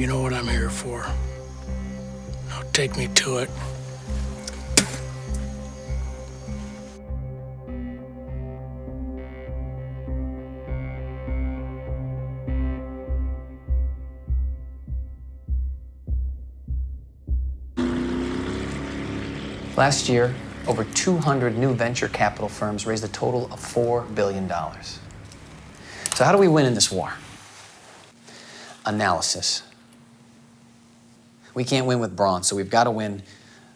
you know what I'm here for. Now take me to it. Last year, over 200 new venture capital firms raised a total of $4 billion. So how do we win in this war? Analysis. We can't win with brawn, so we've got to win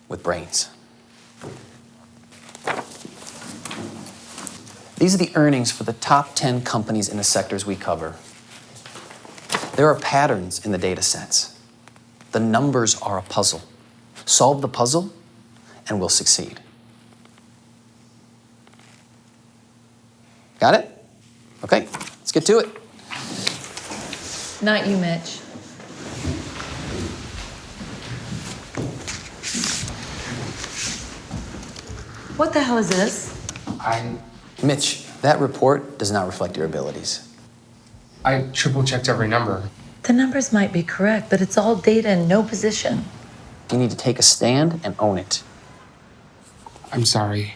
with brains. These are the earnings for the top 10 companies in the sectors we cover. There are patterns in the data sets. The numbers are a puzzle. Solve the puzzle, and we'll succeed. Got it? Okay, let's get to it. Not you, Mitch. What the hell is this? Mitch, that report does not reflect your abilities. I triple-checked every number. The numbers might be correct, but it's all data and no position. You need to take a stand and own it. I'm sorry.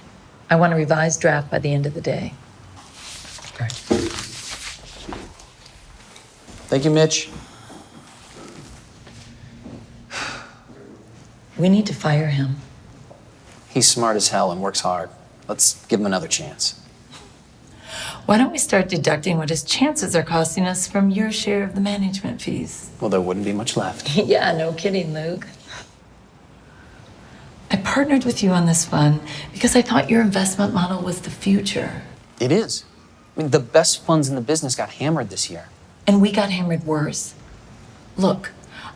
I want a revised draft by the end of the day. Okay. Thank you, Mitch. We need to fire him. He's smart as hell and works hard. Let's give him another chance. Why don't we start deducting what his chances are costing us from your share of the management fees? Well, there wouldn't be much left. Yeah, no kidding, Luke. I partnered with you on this fund because I thought your investment model was the future. It is. I mean, the best funds in the business got hammered this year. And we got hammered worse. Look,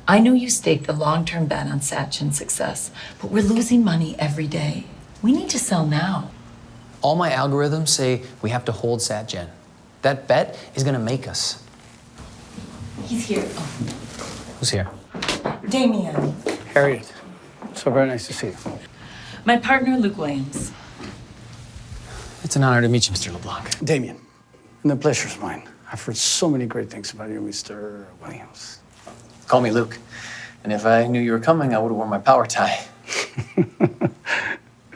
I know you staked the long-term bet on Satchin's success, but we're losing money every day. We need to sell now. All my algorithms say we have to hold Satgen. That bet is gonna make us. He's here. Oh, Who's here? Damien. Harriet, so very nice to see you. My partner, Luke Williams. It's an honor to meet you, Mr. LeBlanc. Damien, and the pleasure's mine. I've heard so many great things about you, Mr. Williams. Call me Luke. And if I knew you were coming, I would have worn my power tie.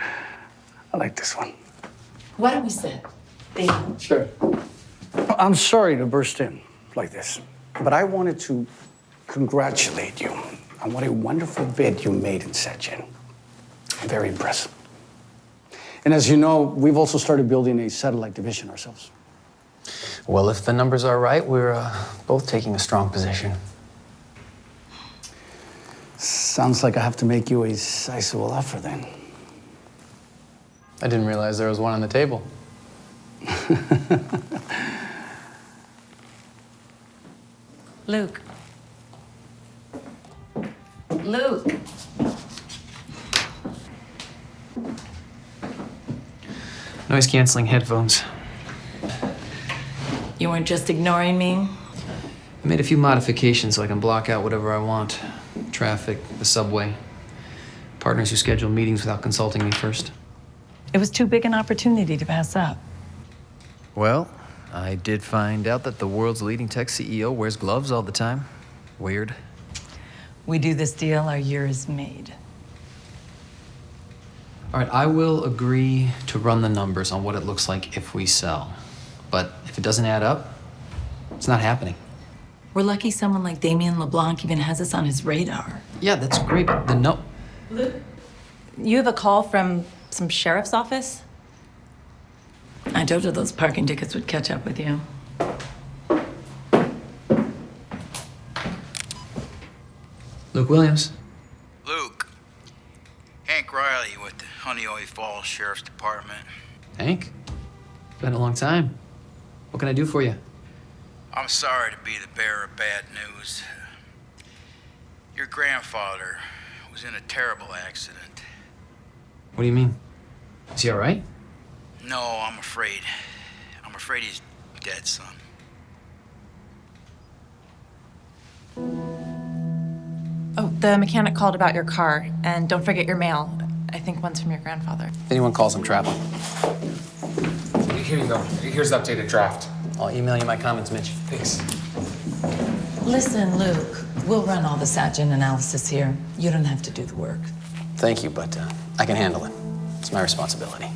I like this one. Why don't we sit? Damien. Sure. I'm sorry to burst in like this, but I wanted to congratulate you on what a wonderful bid you made in Satchin. Very impressive. And as you know, we've also started building a satellite division ourselves. Well, if the numbers are right, we're both taking a strong position. Sounds like I have to make you a sizable offer then. I didn't realize there was one on the table. Luke. Luke. Noise-canceling headphones. You weren't just ignoring me? I made a few modifications so I can block out whatever I want. Traffic, the subway. Partners who schedule meetings without consulting me first. It was too big an opportunity to pass up. Well, I did find out that the world's leading tech CEO wears gloves all the time. Weird. We do this deal, our year is made. All right, I will agree to run the numbers on what it looks like if we sell. But if it doesn't add up, it's not happening. We're lucky someone like Damien LeBlanc even has us on his radar. Yeah, that's great, but Luke? You have a call from some sheriff's office? I told you those parking tickets would catch up with you. Luke Williams. Luke. Hank Riley with the Honeoye Falls Sheriff's Department. Hank? Been a long time. What can I do for you? I'm sorry to be the bearer of bad news. Your grandfather was in a terrible accident. What do you mean? Is he all right? No, I'm afraid. I'm afraid he's dead, son. Oh, the mechanic called about your car. And don't forget your mail. I think one's from your grandfather. If anyone calls, I'm traveling. Here you go. Here's the updated draft. I'll email you my comments, Mitch. Thanks. Listen, Luke. We'll run all the Satchin analysis here. You don't have to do the work. Thank you, but I can handle it. It's my responsibility.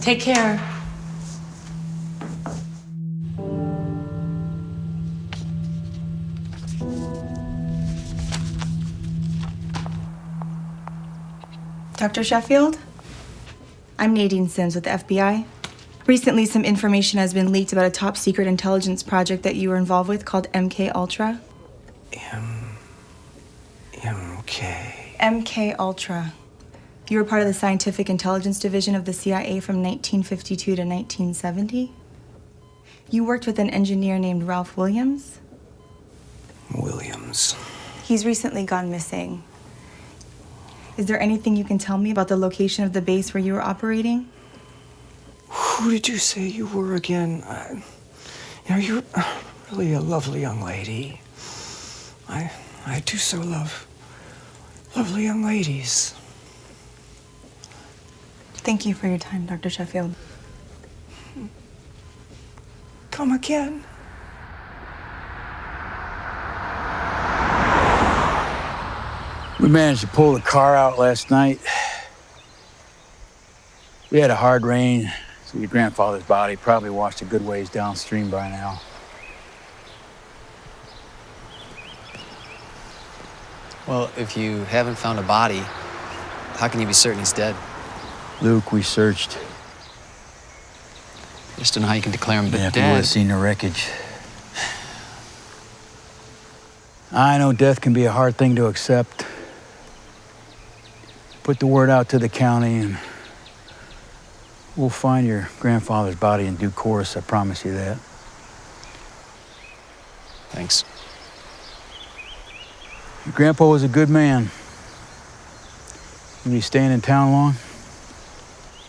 Take care. Dr. Sheffield? I'm Nadine Sims with the FBI. Recently, some information has been leaked about a top secret intelligence project that you were involved with called MK Ultra. MK. MK Ultra. You were part of the Scientific Intelligence Division of the CIA from 1952 to 1970. You worked with an engineer named Ralph Williams. Williams. He's recently gone missing. Is there anything you can tell me about the location of the base where you were operating? Who did you say you were again? You're really a lovely young lady. I do so love lovely young ladies. Thank you for your time, Dr. Sheffield. Come again. We managed to pull the car out last night. We had a hard rain, so your grandfather's body probably washed a good ways downstream by now. Well, if you haven't found a body, how can you be certain he's dead? Luke, we searched. Just don't know how you can declare him Yeah, if you would dead. have seen the wreckage. I know death can be a hard thing to accept. Put the word out to the county and we'll find your grandfather's body in due course, I promise you that. Thanks. Your grandpa was a good man. Will he staying in town long?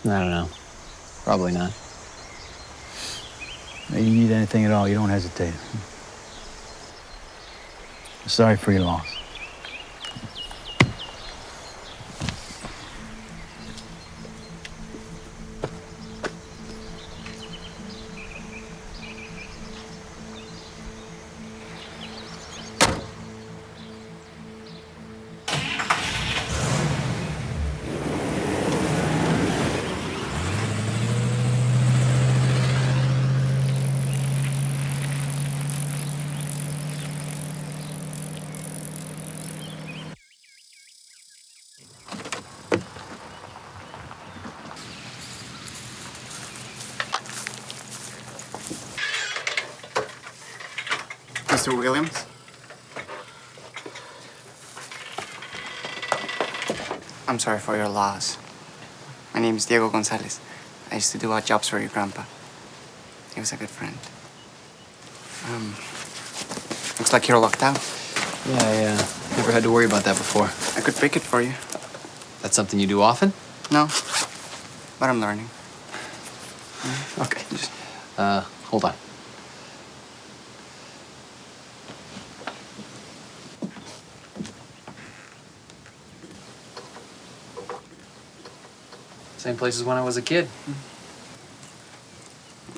I don't know. Probably not. If you need anything at all, you don't hesitate. Sorry for your loss. Mr. Williams? I'm sorry for your loss. My name is Diego Gonzalez. I used to do odd jobs for your grandpa. He was a good friend. Looks like you're locked out. Yeah, I never had to worry about that before. I could pick it for you. That's something you do often? No, but I'm learning. Okay, just, hold on. Same place as when I was a kid.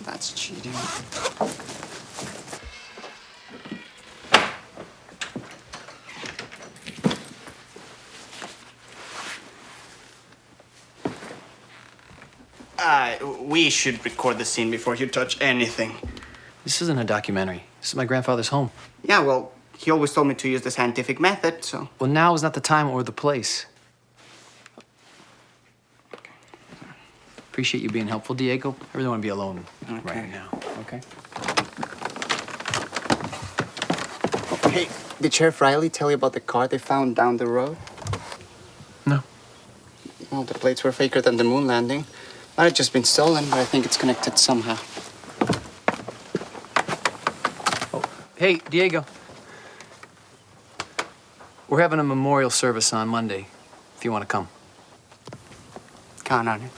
That's cheating. We should record the scene before you touch anything. This isn't a documentary. This is my grandfather's home. Yeah, well, he always told me to use the scientific method, so... Well, now is not the time or the place. Appreciate you being helpful, Diego. I really want to be alone right now, okay? Oh, hey, did Sheriff Riley tell you about the car they found down the road? No. Well, the plates were faker than the moon landing. Might have just been stolen, but I think it's connected somehow. Oh, hey, Diego. We're having a memorial service on Monday, if you want to come. Count on it.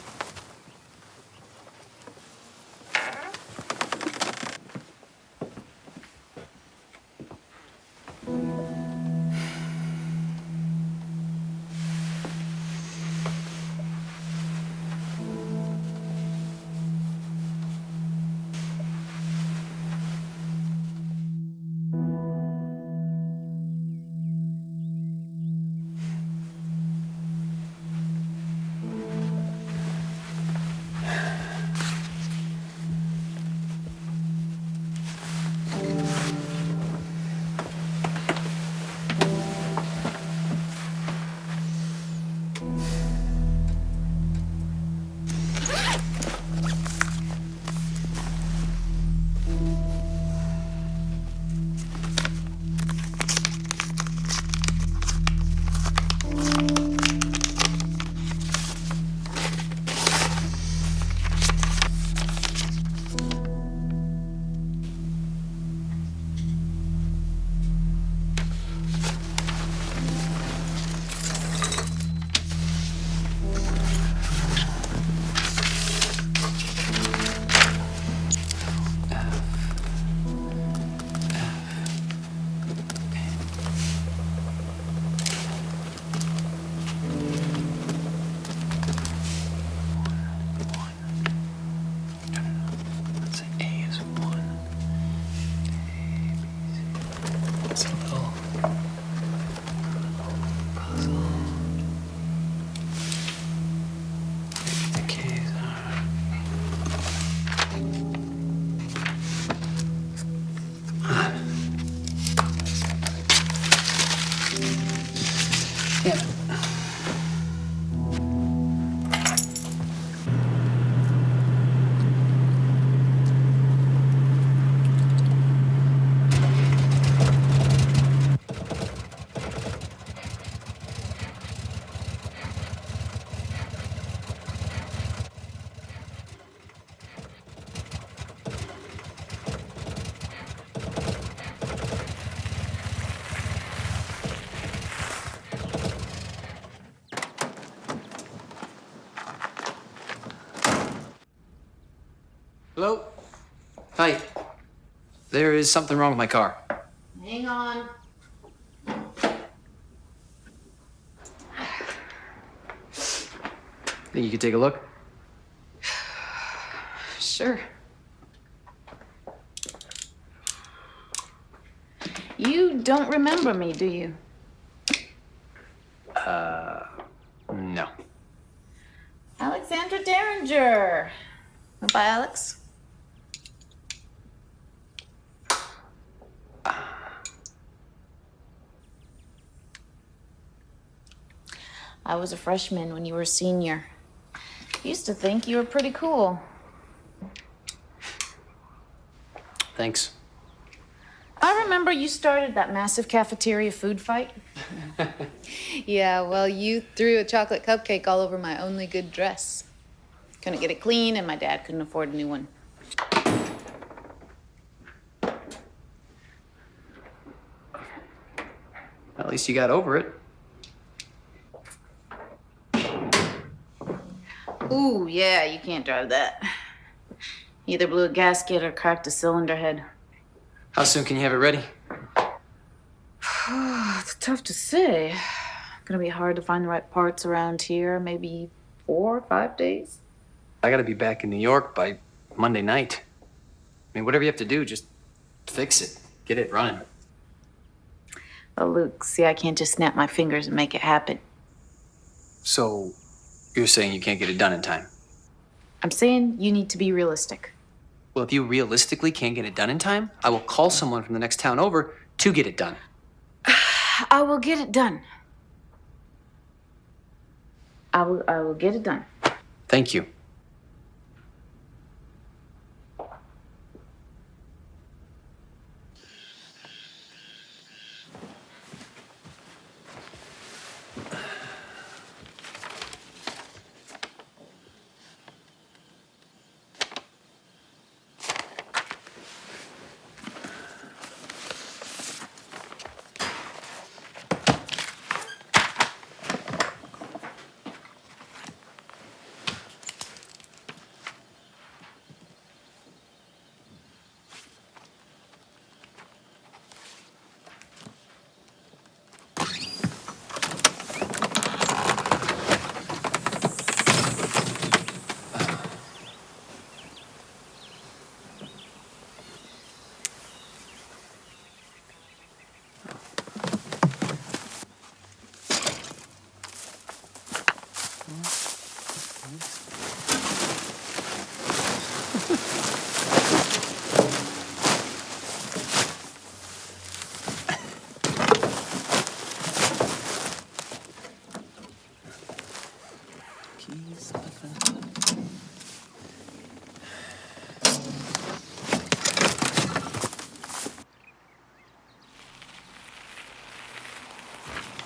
Hello? Hi. There is something wrong with my car. Hang on. Think you could take a look? Sure. You don't remember me, do you? No. Alexandra Derringer. Bye, Alex. I was a freshman when you were a senior. Used to think you were pretty cool. Thanks. I remember you started that massive cafeteria food fight. Yeah, well, you threw a chocolate cupcake all over my only good dress. Couldn't get it clean, and my dad couldn't afford a new one. At least you got over it. Ooh, yeah, you can't drive that. Either blew a gasket or cracked a cylinder head. How soon can you have it ready? It's tough to say. Gonna be hard to find the right parts around here. Maybe 4 or 5 days. I gotta be back in New York by Monday night. I mean, whatever you have to do, just fix it. Get it running. Well, Luke, see, I can't just snap my fingers and make it happen. So, you're saying you can't get it done in time? I'm saying you need to be realistic. Well, if you realistically can't get it done in time, I will call someone from the next town over to get it done. I will get it done. I will get it done. Thank you.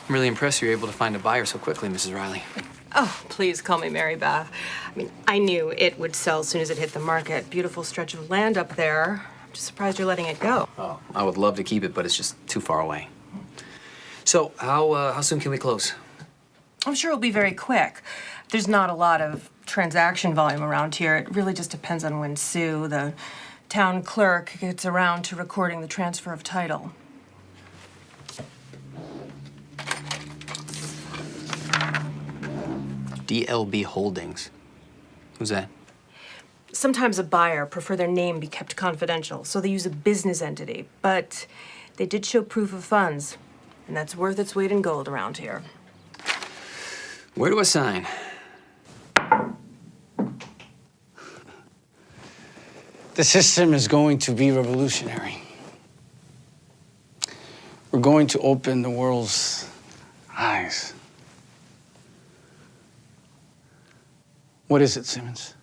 I'm really impressed you're able to find a buyer so quickly, Mrs. Riley. Oh, please call me Mary Beth. I mean, I knew it would sell as soon as it hit the market. Beautiful stretch of land up there. I'm just surprised you're letting it go. Oh, I would love to keep it, but it's just too far away. So, how soon can we close? I'm sure it'll be very quick. There's not a lot of transaction volume around here. It really just depends on when Sue, the town clerk, gets around to recording the transfer of title. DLB Holdings. Who's that? Sometimes a buyer prefer their name be kept confidential, so they use a business entity. But they did show proof of funds, and that's worth its weight in gold around here. Where do I sign? The system is going to be revolutionary. We're going to open the world's eyes. What is it, Simmons?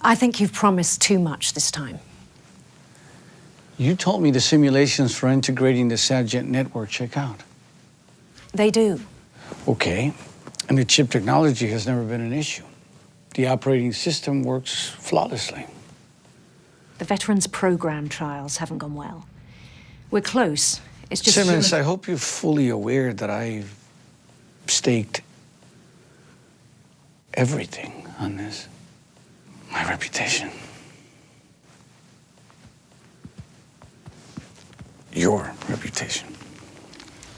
I think you've promised too much this time. You told me the simulations for integrating the Sadgent network check out. They do. Okay. And the chip technology has never been an issue. The operating system works flawlessly. The veterans program trials haven't gone well. We're close. It's just... Simmons, I hope you're fully aware that I've staked everything on this. My reputation, your reputation.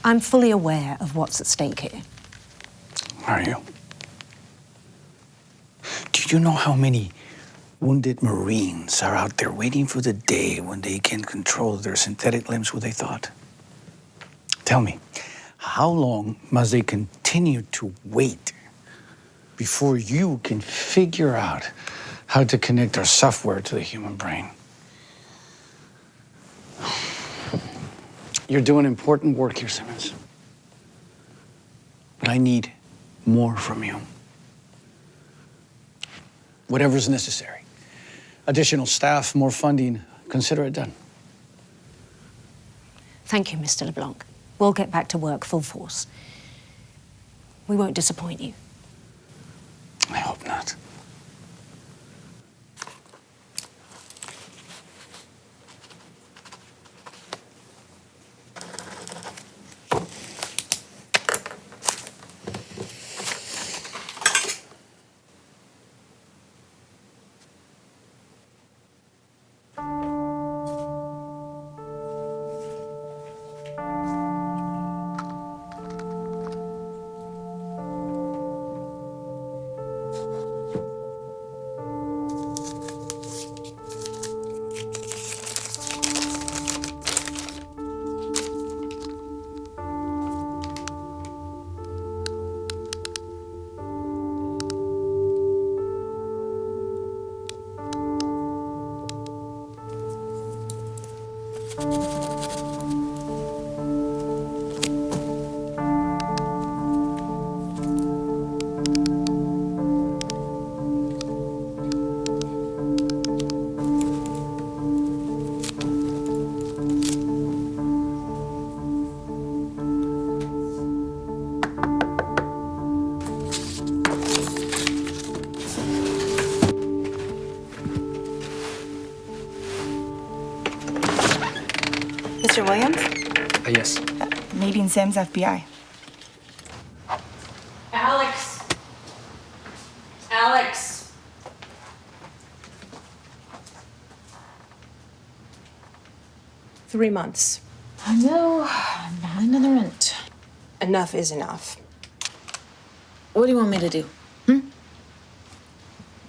I'm fully aware of what's at stake here. Are you? Do you know how many wounded Marines are out there waiting for the day when they can control their synthetic limbs with a thought? Tell me, how long must they continue to wait before you can figure out how to connect our software to the human brain? You're doing important work here, Simmons. But I need more from you. Whatever's necessary. Additional staff, more funding, consider it done. Thank you, Mr. LeBlanc. We'll get back to work full force. We won't disappoint you. I hope not. Mr. Williams? Yes. Nadine Sims, FBI. Alex! Alex! $3 months. I know. I'm behind on the rent. Enough is enough. What do you want me to do?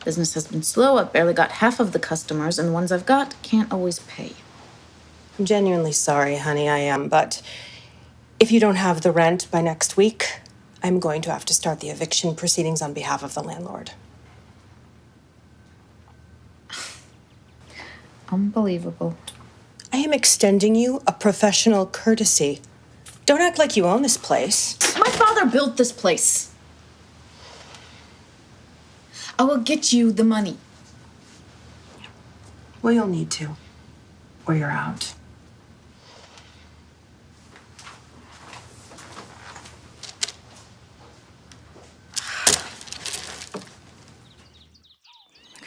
Business has been slow. I've barely got half of the customers, and the ones I've got can't always pay. I'm genuinely sorry, honey, I am, but if you don't have the rent by next week, I'm going to have to start the eviction proceedings on behalf of the landlord. Unbelievable. I am extending you a professional courtesy. Don't act like you own this place. My father built this place. I will get you the money. Well, you'll need to, or you're out.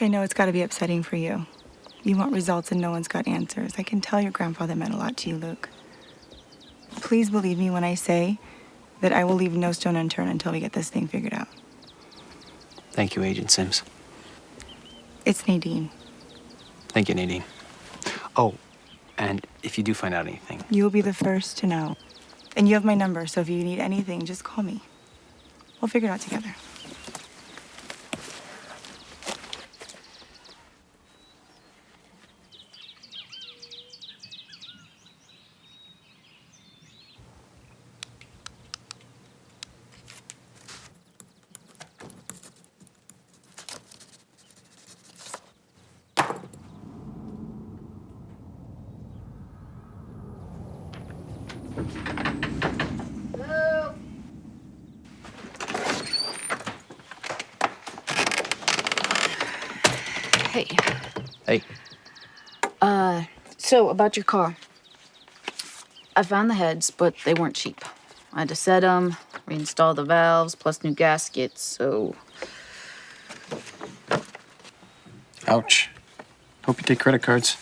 I know it's got to be upsetting for you. You want results and no one's got answers. I can tell your grandfather meant a lot to you, Luke. Please believe me when I say that I will leave no stone unturned until we get this thing figured out. Thank you, Agent Sims. It's Nadine. Thank you, Nadine. Oh, and if you do find out anything, You'll be the first to know. And you have my number, so if you need anything, just call me. We'll figure it out together. Hey. hey, So about your car. I found the heads, but they weren't cheap. I had to set them, reinstall the valves, plus new gaskets, so... ouch. Hope you take credit cards.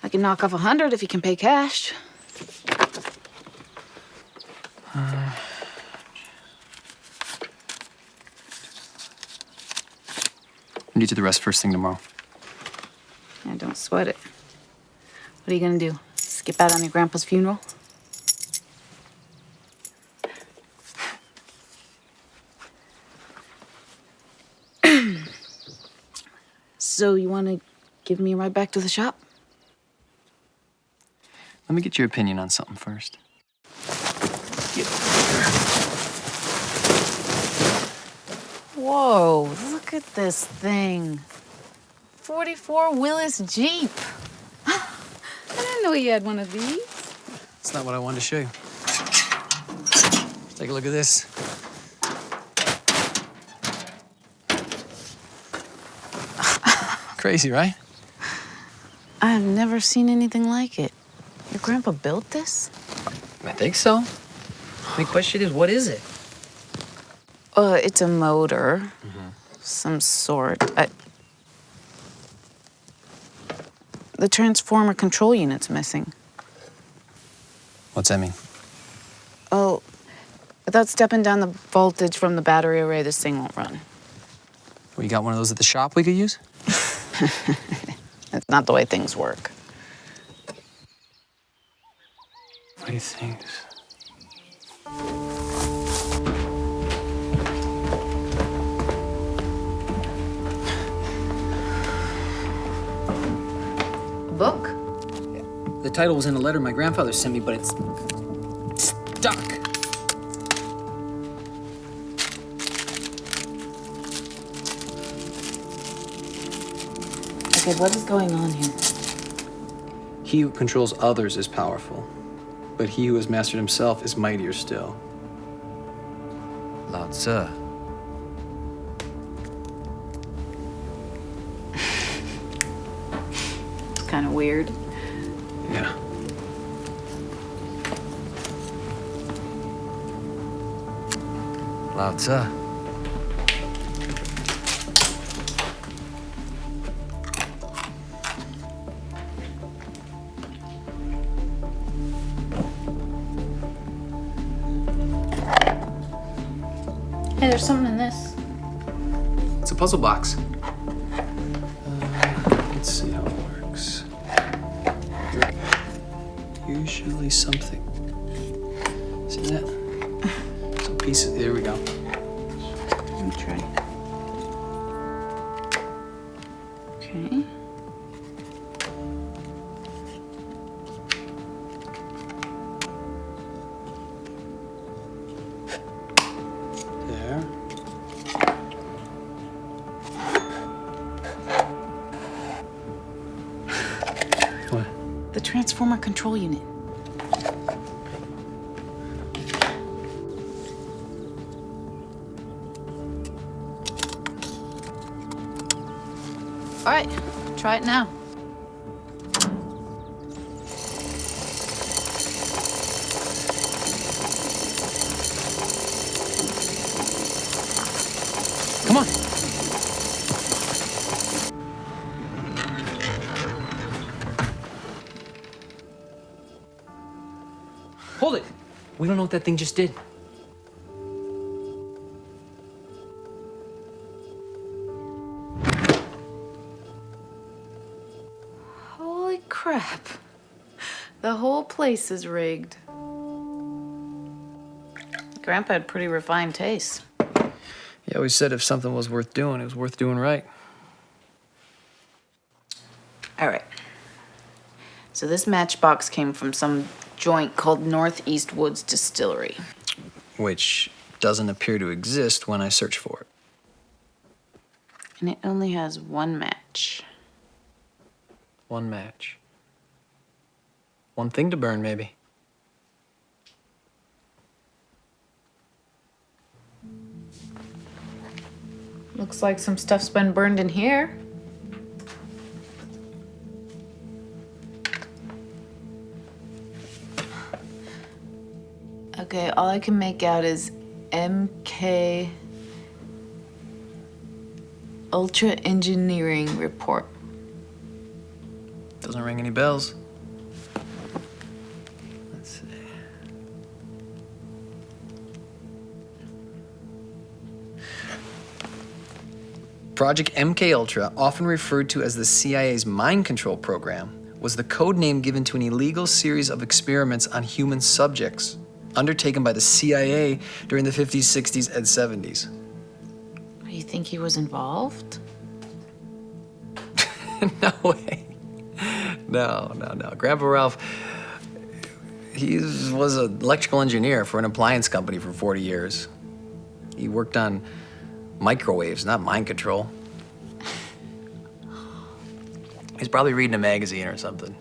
I can knock off 100 if you can pay cash. We'll get you the rest first thing tomorrow. Yeah, don't sweat it. What are you gonna do? Skip out on your grandpa's funeral? So you want to give me a ride back to the shop? Let me get your opinion on something first. Whoa, look at this thing. 44 Willis Jeep. I didn't know you had one of these. That's not what I wanted to show you. Take a look at this. Crazy, right? I've never seen anything like it. Your grandpa built this? I think so. The question is, what is it? It's a motor. Some sort. The transformer control unit's missing. What's that mean? Oh, without stepping down the voltage from the battery array, this thing won't run. Well, you got one of those at the shop we could use? That's not the way things work. Funny things. A book? The title was in a letter my grandfather sent me, but it's stuck. Okay, what is going on here? He who controls others is powerful, but he who has mastered himself is mightier still. Lao Tzu. It's kind of weird. Yeah. Lao Tzu. Hey, there's something in this. It's a puzzle box. Let's see how it works. Usually something. See that? Some pieces. There we go. Let me try. Okay. There. What? The transformer control unit. All right, try it now. Come on. Hold it. We don't know what that thing just did. Holy crap. The whole place is rigged. Grandpa had pretty refined taste. He always said if something was worth doing, it was worth doing right. All right. So this matchbox came from some joint called Northeast Woods Distillery. Which doesn't appear to exist when I search for it. And it only has one match. One match. One thing to burn, maybe. Looks like some stuff's been burned in here. Okay, all I can make out is MK Ultra Engineering Report. Doesn't ring any bells. Let's see. Project MK Ultra, often referred to as the CIA's mind control program, was the code name given to an illegal series of experiments on human subjects undertaken by the CIA during the 50s, 60s, and 70s. You think he was involved? No way. No. Grandpa Ralph, he was an electrical engineer for an appliance company for 40 years. He worked on microwaves, not mind control. He's probably reading a magazine or something.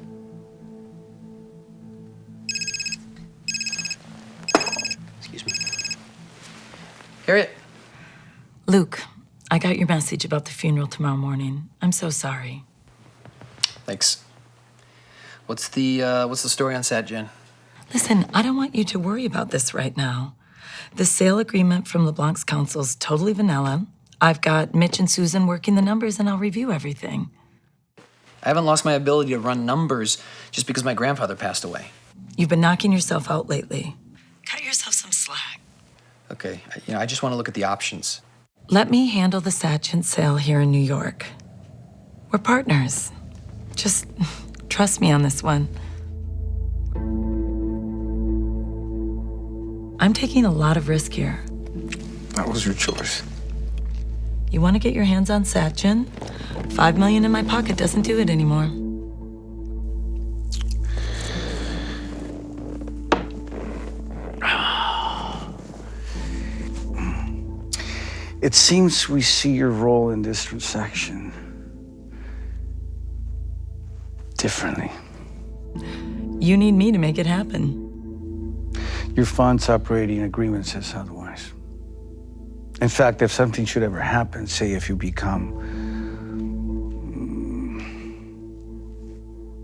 Excuse me. Harriet. Luke, I got your message about the funeral tomorrow morning. I'm so sorry. Thanks. What's the story on Sat Jen? Listen, I don't want you to worry about this right now. The sale agreement from LeBlanc's counsel's totally vanilla. I've got Mitch and Susan working the numbers, and I'll review everything. I haven't lost my ability to run numbers just because my grandfather passed away. You've been knocking yourself out lately. Cut yourself some slack. Okay, I just want to look at the options. Let me handle the Satchant sale here in New York. We're partners. Just trust me on this one. I'm taking a lot of risk here. That was your choice. You want to get your hands on Satchin? $5 million in my pocket doesn't do it anymore. It seems we see your role in this transaction differently. You need me to make it happen. Your fund's operating agreement says otherwise. In fact, if something should ever happen, say if you become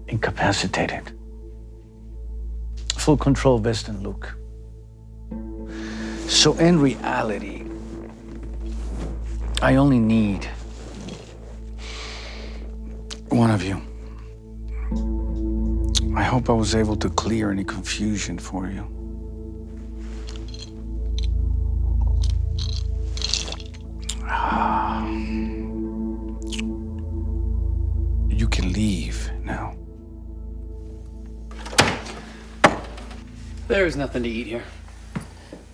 incapacitated, full control vests in Luke. So in reality, I only need one of you. I hope I was able to clear any confusion for you. You can leave now. There's nothing to eat here.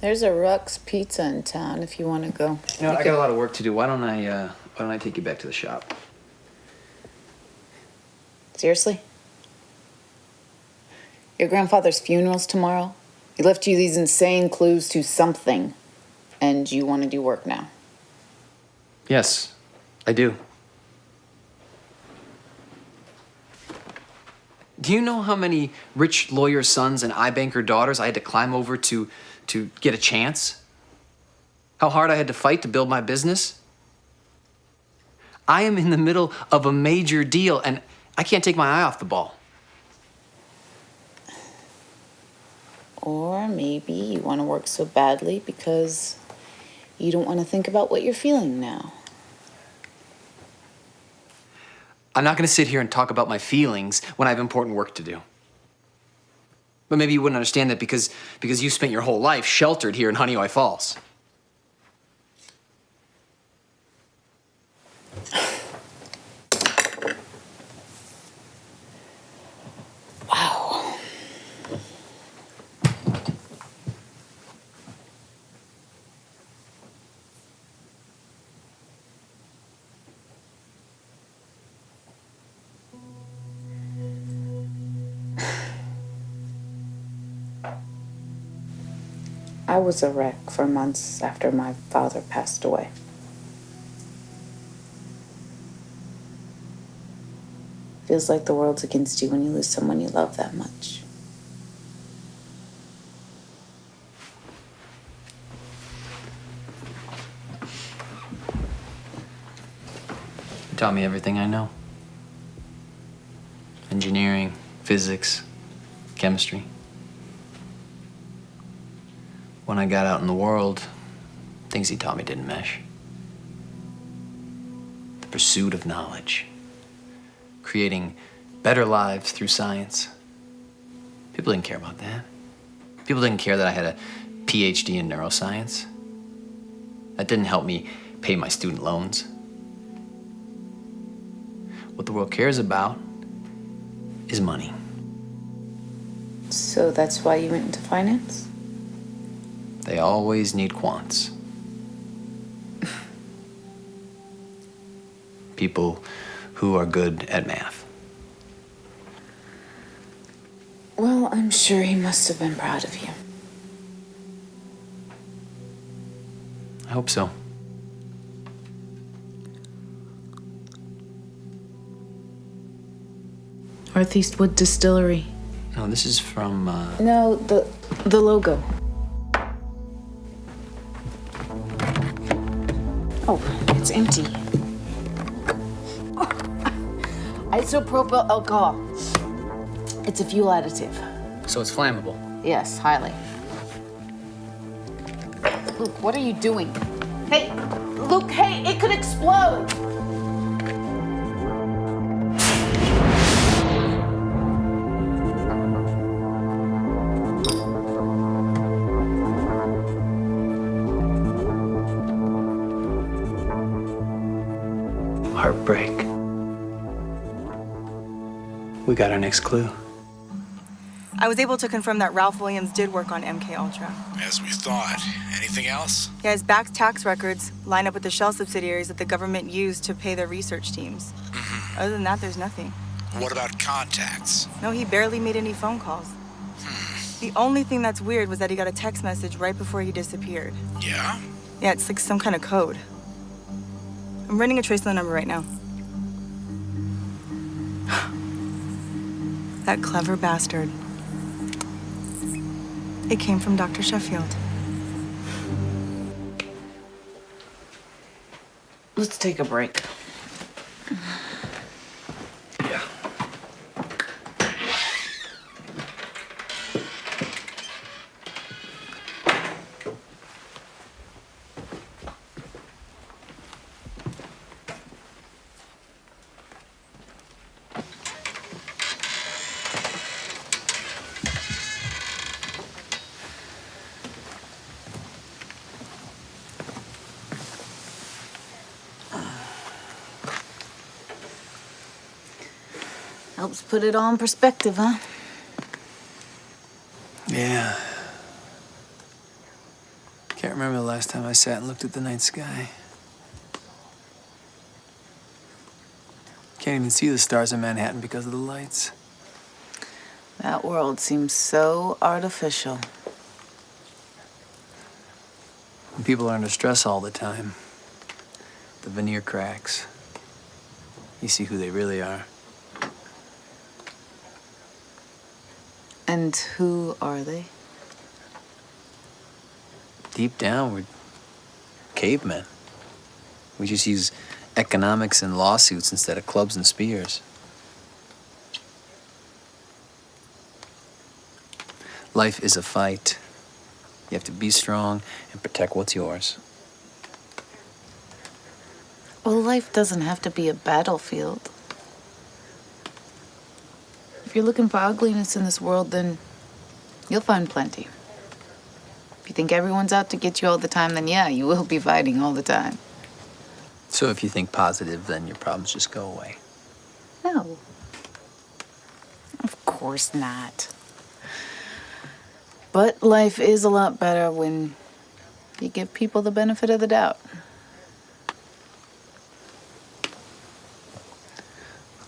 There's a Ruck's Pizza in town if you want to go. You know, I got a lot of work to do. Why don't I take you back to the shop? Seriously? Your grandfather's funeral's tomorrow. He left you these insane clues to something, and you want to do work now. Yes, I do. Do you know how many rich lawyer sons and iBanker daughters I had to climb over to get a chance? How hard I had to fight to build my business? I am in the middle of a major deal, and I can't take my eye off the ball. Or maybe you want to work so badly because you don't want to think about what you're feeling now. I'm not going to sit here and talk about my feelings when I have important work to do. But maybe you wouldn't understand that because you spent your whole life sheltered here in Honeoye Falls. Wow. I was a wreck for months after my father passed away. Feels like the world's against you when you lose someone you love that much. You taught me everything I know. Engineering, physics, chemistry. When I got out in the world, things he taught me didn't mesh. The pursuit of knowledge. Creating better lives through science. People didn't care about that. People didn't care that I had a PhD in neuroscience. That didn't help me pay my student loans. What the world cares about is money. So that's why you went into finance? They always need quants. People who are good at math. Well, I'm sure he must have been proud of you. I hope so. Northeastwood Distillery. No, this is from, No, the logo. Oh, it's empty. Isopropyl alcohol. It's a fuel additive. So it's flammable. Yes, highly. Luke, what are you doing? Hey, Luke, hey, it could explode! Heartbreak. We got our next clue. I was able to confirm that Ralph Williams did work on MK Ultra. As we thought. Anything else? Yeah, his back tax records line up with the shell subsidiaries that the government used to pay their research teams. Other than that, there's nothing. What about contacts? No, he barely made any phone calls. The only thing that's weird was that he got a text message right before he disappeared. Yeah? Yeah, it's like some kind of code. I'm running a trace on the number right now. That clever bastard. It came from Dr. Sheffield. Let's take a break. Yeah. Helps put it all in perspective, huh? Yeah. Can't remember the last time I sat and looked at the night sky. Can't even see the stars in Manhattan because of the lights. That world seems so artificial. When people are under stress all the time, the veneer cracks. You see who they really are. And who are they? Deep down, we're cavemen. We just use economics and lawsuits instead of clubs and spears. Life is a fight. You have to be strong and protect what's yours. Well, life doesn't have to be a battlefield. If you're looking for ugliness in this world, then you'll find plenty. If you think everyone's out to get you all the time, then yeah, you will be fighting all the time. So if you think positive, then your problems just go away. No. Of course not. But life is a lot better when you give people the benefit of the doubt.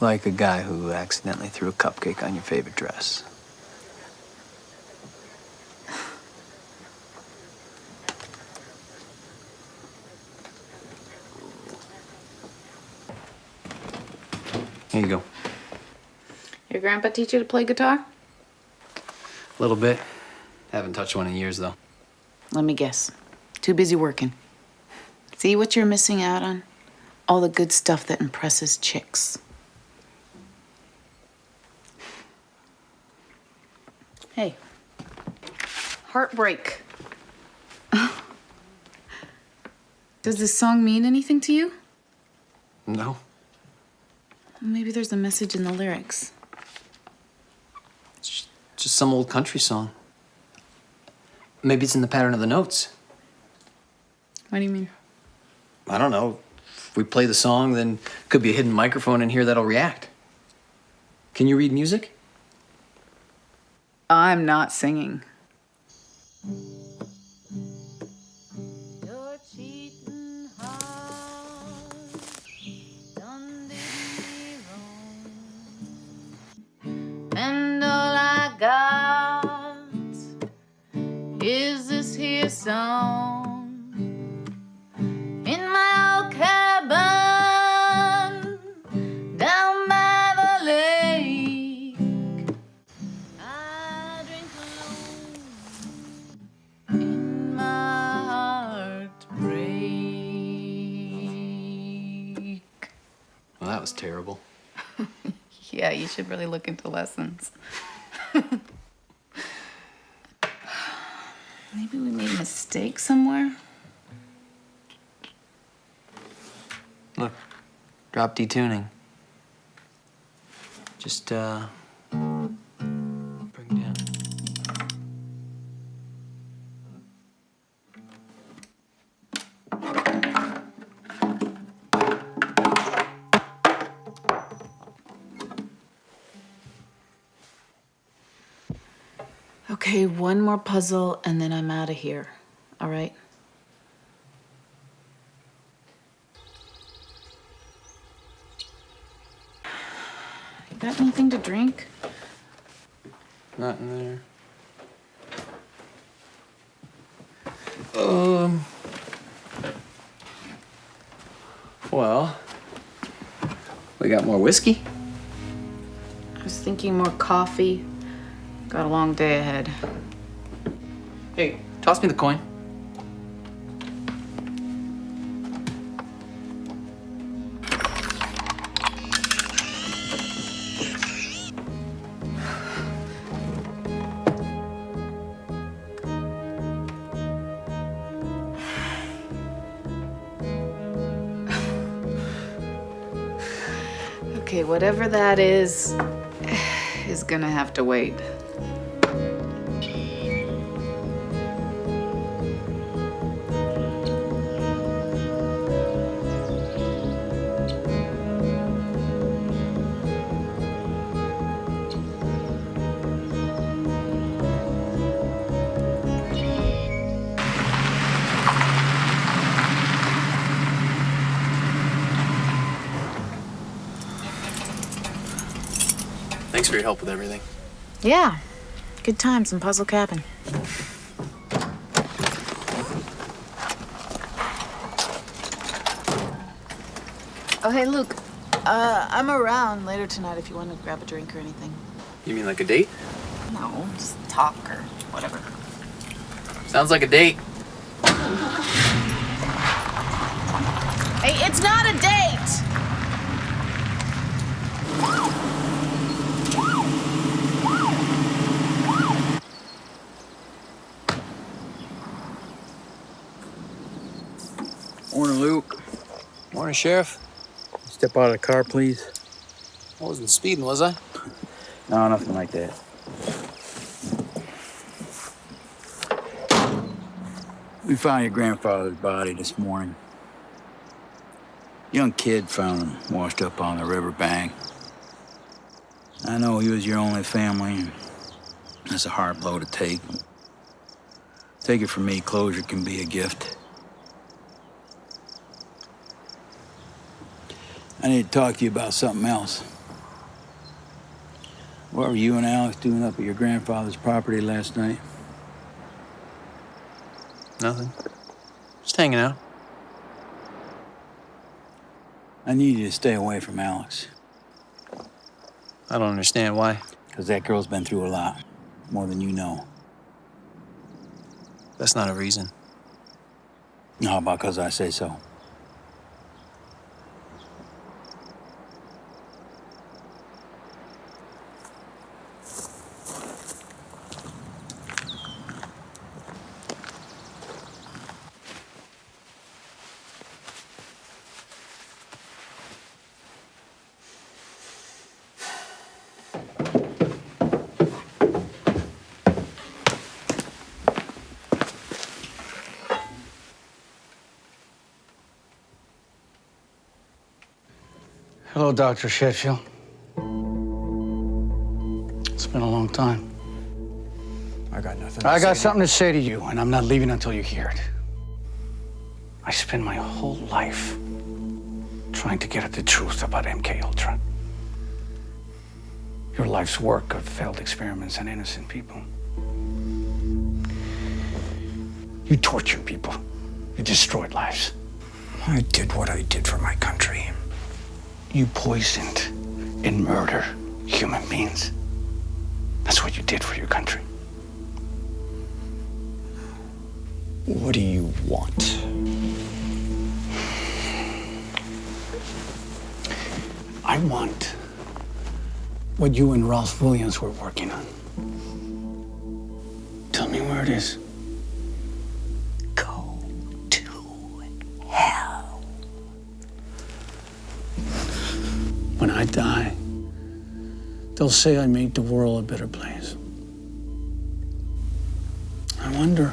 Like a guy who accidentally threw a cupcake on your favorite dress. Here you go. Your grandpa teach you to play guitar? A little bit. Haven't touched one in years, though. Let me guess. Too busy working. See what you're missing out on? All the good stuff that impresses chicks. Hey. Heartbreak. Does this song mean anything to you? No. Maybe there's a message in the lyrics. It's just some old country song. Maybe it's in the pattern of the notes. What do you mean? I don't know. If we play the song, then could be a hidden microphone in here that'll react. Can you read music? I'm not singing. And all I got is this here song in my old cabin down by the lake. I drink alone in my heartbreak. Well, that was terrible. Yeah, you should really look into lessons. Maybe we made a mistake somewhere. Look, drop D tuning. Just, bring down. Okay, one more puzzle and then I'm out of here. All right? You got anything to drink? Not in there. Well, we got more whiskey. I was thinking more coffee. Got a long day ahead. Hey, toss me the coin. Okay, whatever that is gonna have to wait. Thanks for your help with everything. Yeah, good times in Puzzle Cabin. Oh, hey, Luke. I'm around later tonight if you want to grab a drink or anything. You mean like a date? No, just talk or whatever. Sounds like a date. Hey, it's not a date! Morning, Luke. Morning, Sheriff. Step out of the car, please. I wasn't speeding, was I? No, nothing like that. We found your grandfather's body this morning. Young kid found him washed up on the riverbank. I know he was your only family, and that's a hard blow to take. Take it from me, closure can be a gift. I need to talk to you about something else. What were you and Alex doing up at your grandfather's property last night? Nothing. Just hanging out. I need you to stay away from Alex. I don't understand why. Because that girl's been through a lot, more than you know. That's not a reason. How about because I say so? Hello, Dr. Sheffield. time. I got nothing. I got something to say to you, and I'm not leaving until you hear it. I spent my whole life trying to get at the truth about MK Ultra. Your life's work of failed experiments on innocent people. You tortured people. You destroyed lives. I did what I did for my country. You poisoned and murdered human beings. That's what you did for your country. What do you want? I want what you and Ralph Williams were working on. Tell me where it is. Go to hell. When I die, they'll say I made the world a better place. I wonder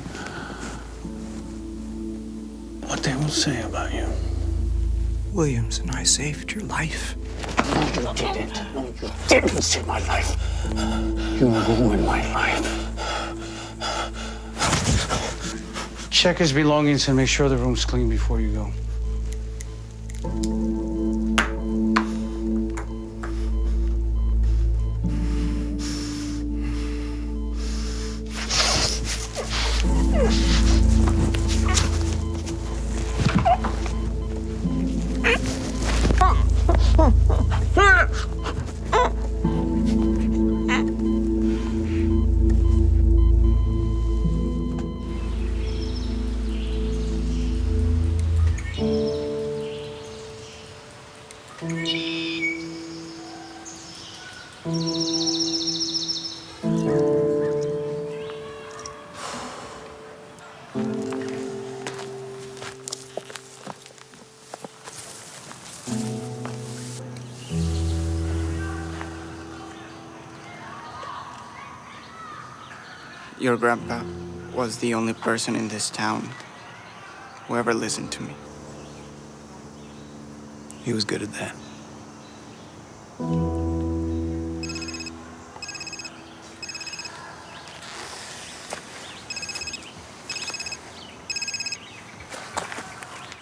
what they will say about you. Williams and I saved your life. No, you didn't. No, you didn't save my life. You ruined my life. Check his belongings and make sure the room's clean before you go. Your grandpa was the only person in this town who ever listened to me. He was good at that.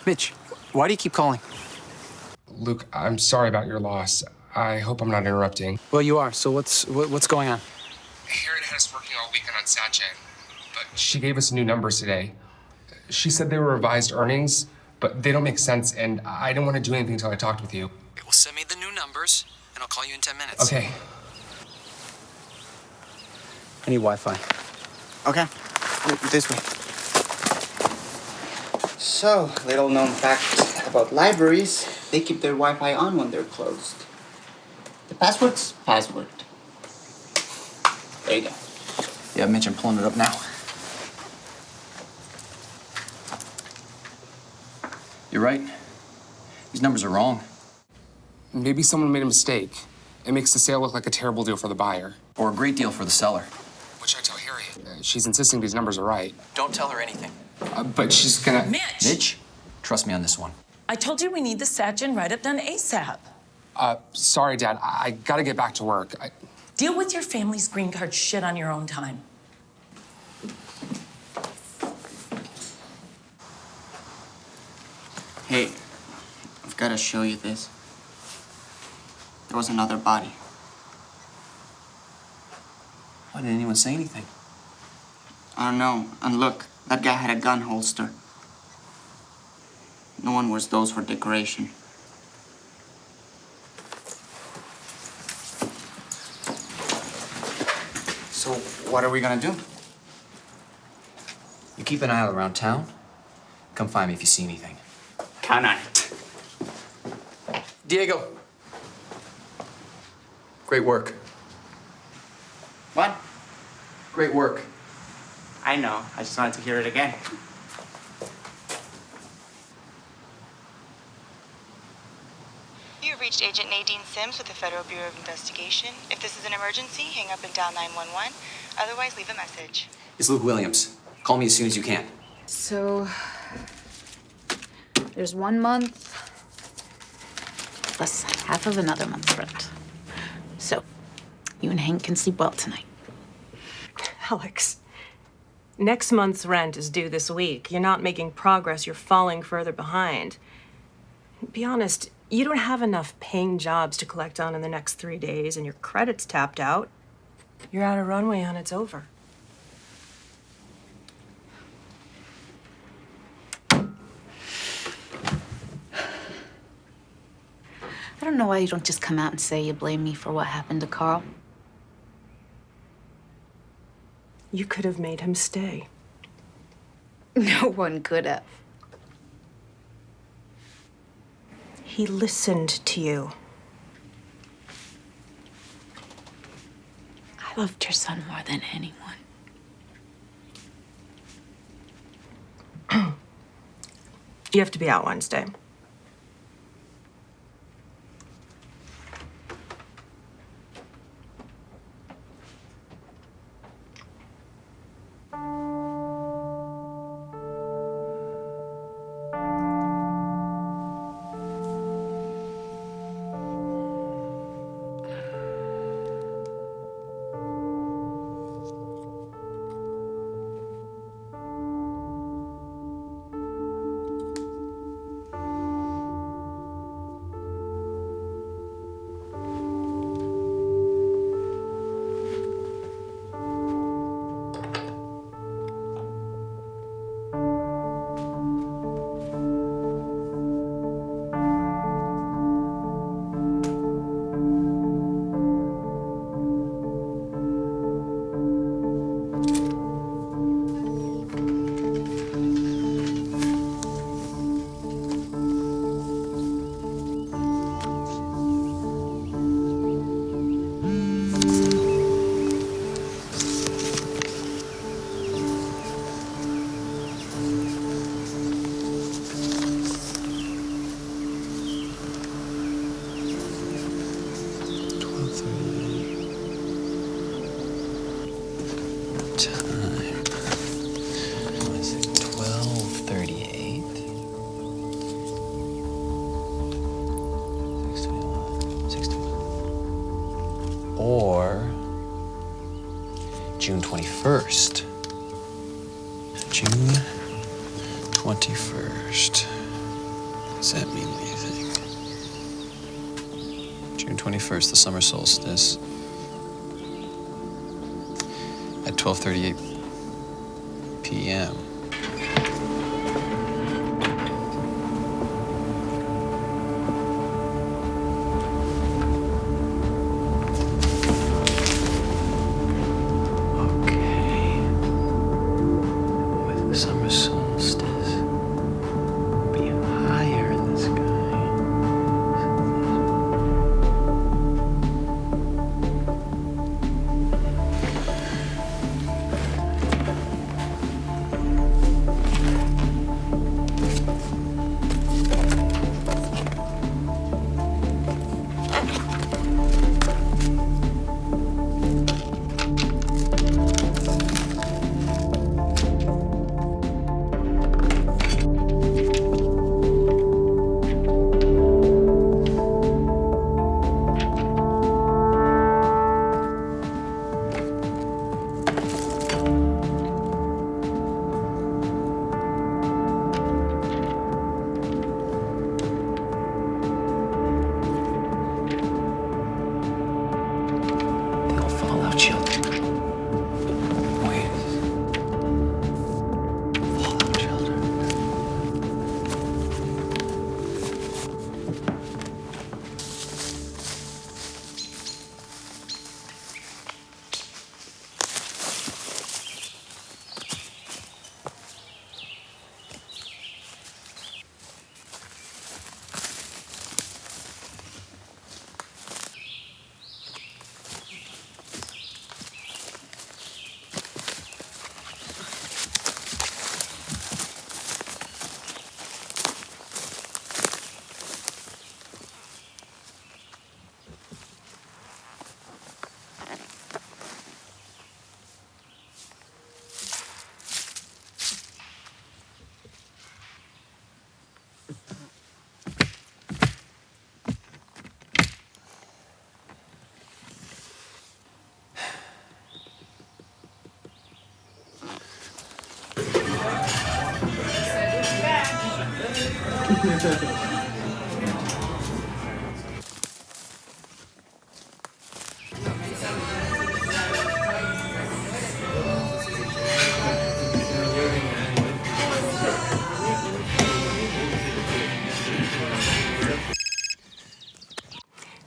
Mitch, why do you keep calling? Luke, I'm sorry about your loss. I hope I'm not interrupting. Well, you are. So what's going on? Harriet had us working all weekend on Satchin, but she gave us new numbers today. She said they were revised earnings, but they don't make sense, and I don't want to do anything until I talked with you. Okay, well, send me the new numbers, and I'll call you in 10 minutes. Okay. I need Wi-Fi. Okay, this way. So, little known fact about libraries, they keep their Wi-Fi on when they're closed. The password's password. There you go. Yeah, Mitch, I'm pulling it up now. You're right. These numbers are wrong. Maybe someone made a mistake. It makes the sale look like a terrible deal for the buyer. Or a great deal for the seller. What should I tell Harriet? She's insisting these numbers are right. Don't tell her anything. But she's gonna... Mitch, trust me on this one. I told you we need the Satchin write-up done ASAP. Sorry, Dad. I gotta get back to work. Deal with your family's green card shit on your own time. Hey, I've got to show you this. There was another body. Why didn't anyone say anything? I don't know. And look, that guy had a gun holster. No one wears those for decoration. So, what are we gonna do? You keep an eye out around town. Come find me if you see anything. Count on it. Diego. Great work. What? Great work. I know. I just wanted to hear it again. You've reached Agent Nadine Sims with the Federal Bureau of Investigation. If this is an emergency, hang up and dial 911. Otherwise, leave a message. It's Luke Williams. Call me as soon as you can. So, there's 1 month plus half of another month's rent. So, you and Hank can sleep well tonight. Alex, next month's rent is due this week. You're not making progress, you're falling further behind. Be honest, you don't have enough paying jobs to collect on in the next 3 days, and your credit's tapped out. You're out of runway, and it's over. I don't know why you don't just come out and say you blame me for what happened to Carl. You could have made him stay. No one could have. He listened to you. I loved your son more than anyone. You have to be out Wednesday. Or June 21st. June 21st. What does that mean, what do you think? June 21st, the summer solstice. At 12:38 p.m. Summer solstice. Be higher in the sky.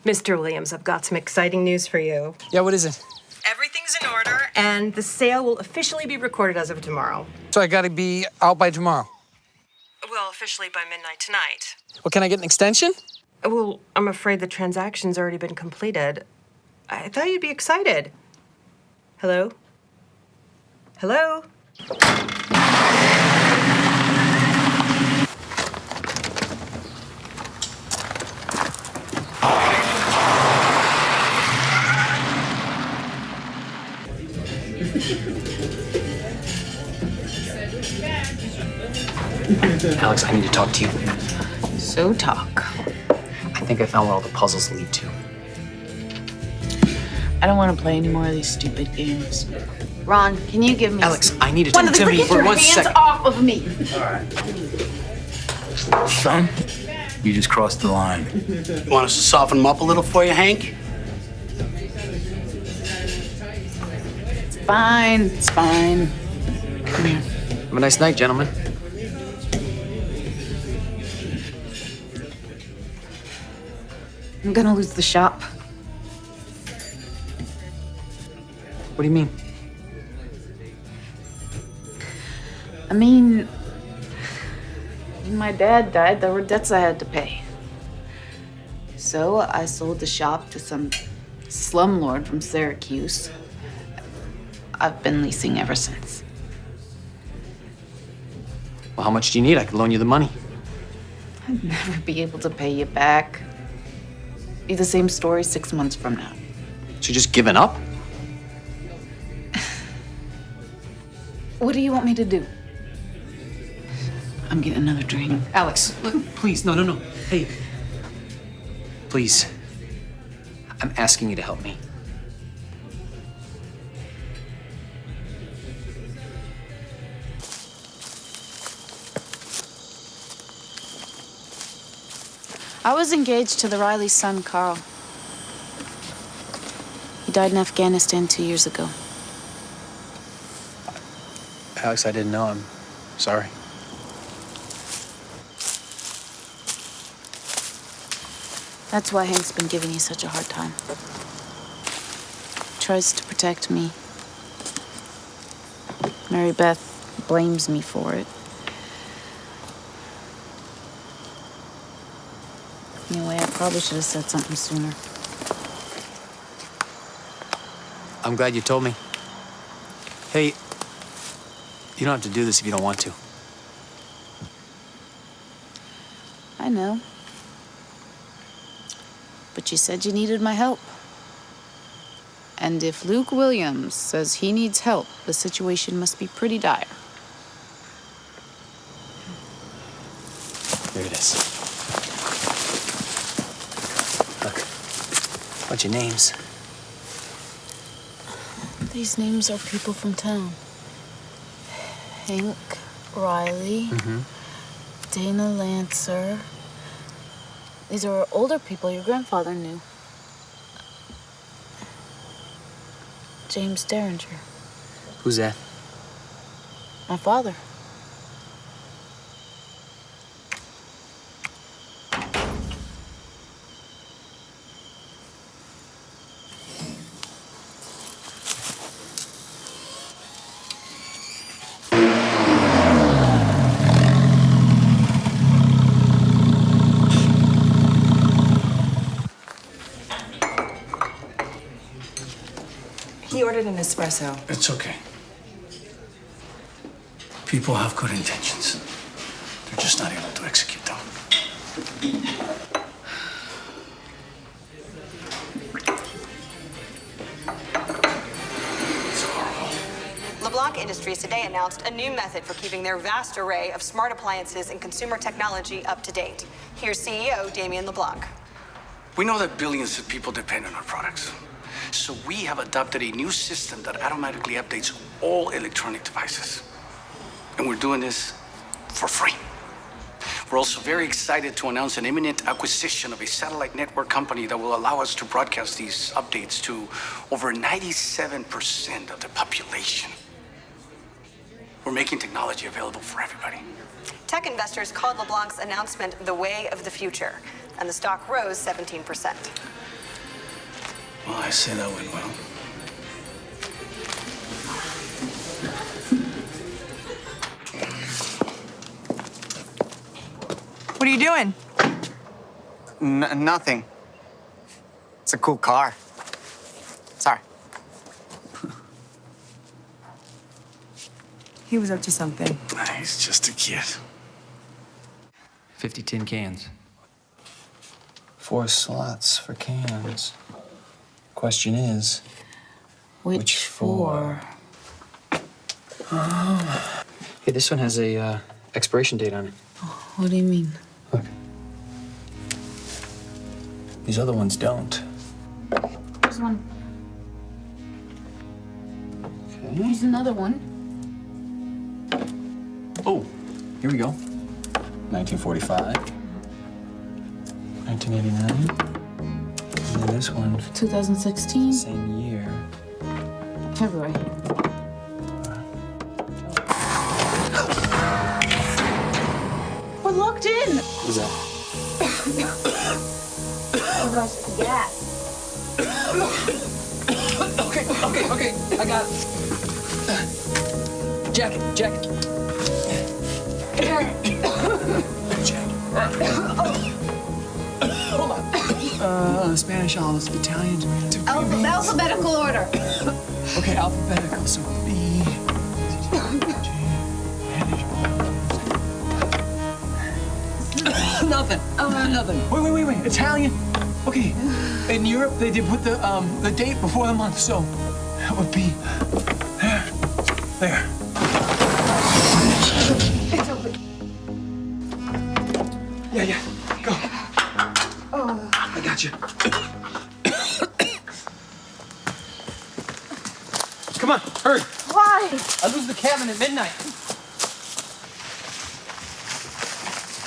Mr. Williams, I've got some exciting news for you. Yeah, what is it? Everything's in order, and the sale will officially be recorded as of tomorrow. So I gotta be out by tomorrow. Well, officially by midnight tonight. Well, can I get an extension? Well, I'm afraid the transaction's already been completed. I thought you'd be excited. Hello? Hello? Alex, I need to talk to you. So talk. I think I found where all the puzzles lead to. I don't want to play any more of these stupid games. Ron, can you give me... Alex, I need to One talk of the to me for 1 hands second. off of me! Son, you just crossed the line. You want us to soften them up a little for you, Hank? It's fine, it's fine. Come here. Have a nice night, gentlemen. I'm gonna lose the shop. What do you mean? I mean, when my dad died, there were debts I had to pay. So I sold the shop to some slumlord from Syracuse. I've been leasing ever since. Well, how much do you need? I could loan you the money. I'd never be able to pay you back. Be the same story 6 months from now. So you're just giving up? What do you want me to do? I'm getting another drink. Alex, look, please, no. Hey. Please. I'm asking you to help me. I was engaged to the Riley's son, Carl. He died in Afghanistan 2 years ago. Alex, I didn't know. I'm sorry. That's why Hank's been giving you such a hard time. Tries to protect me. Mary Beth blames me for it. Anyway, I probably should have said something sooner. I'm glad you told me. Hey, you don't have to do this if you don't want to. I know. But you said you needed my help. And if Luke Williams says he needs help, the situation must be pretty dire. Here it is. Look, bunch of names. These names are people from town. Hank, Riley, Dana Lancer. These are older people your grandfather knew. James Derringer, Who's that? my father. He ordered an espresso. It's okay. People have good intentions. They're just not able to execute them. It's horrible. LeBlanc Industries today announced a new method for keeping their vast array of smart appliances and consumer technology up to date. Here's CEO Damien LeBlanc. We know that billions of people depend on our products. So we have adopted a new system that automatically updates all electronic devices. And we're doing this for free. We're also very excited to announce an imminent acquisition of a satellite network company that will allow us to broadcast these updates to over 97% of the population. We're making technology available for everybody. Tech investors called LeBlanc's announcement the way of the future, and the stock rose 17%. Well, I say that went well. What are you doing? Nothing. It's a cool car. Sorry. He was up to something. He's just a kid. 50 tin cans. 4 slots for cans. Question is, which 4? Hey, this one has a expiration date on it. What do you mean? Look. These other ones don't. Here's one. Okay. Here's another one. Oh, here we go. 1945. 1989. And then this one, 2016. same year. February. We're locked in. What is that? Oh gosh, gas. Okay. I got it. Jack. Hold on. Spanish olives, Italian tomatoes. Alphabetical order. Okay, alphabetical. So B. Nothing. Nothing. Wait. Italian. Okay. In Europe, they did put the date before the month, so that would be there. It's open. Yeah. Go. I got you. Come on, hurry. Why? I lose the cabin at midnight.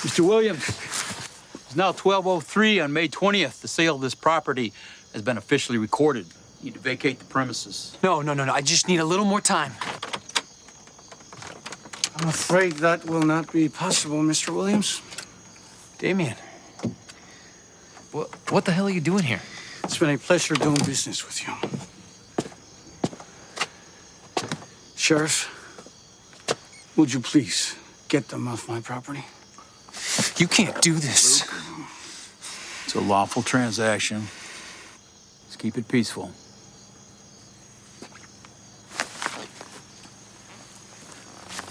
Mr. Williams, it's now 12:03 on May 20th. The sale of this property has been officially recorded. You need to vacate the premises. No. I just need a little more time. I'm afraid that will not be possible, Mr. Williams. Damien. What the hell are you doing here? It's been a pleasure doing business with you. Sheriff, would you please get them off my property? You can't do this. It's a lawful transaction. Let's keep it peaceful.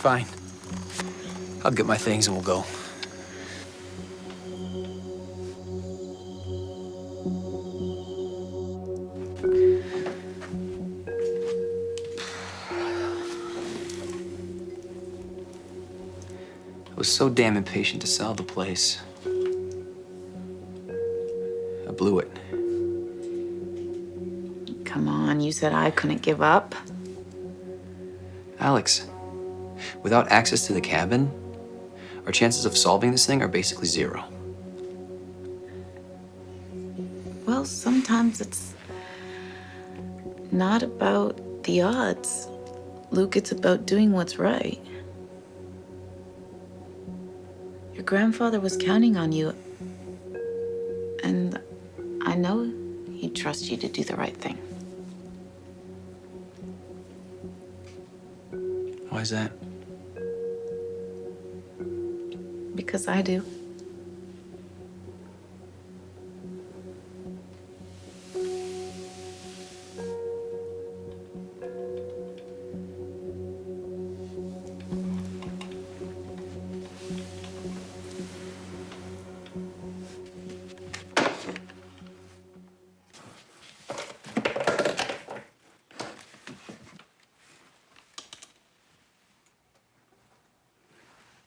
Fine. I'll get my things and we'll go. I was so damn impatient to sell the place. I blew it. Come on, you said I couldn't give up. Alex, without access to the cabin, our chances of solving this thing are basically 0. Well, sometimes it's not about the odds. Luke, it's about doing what's right. Your grandfather was counting on you, and I know he'd trust you to do the right thing. Why is that? Because I do.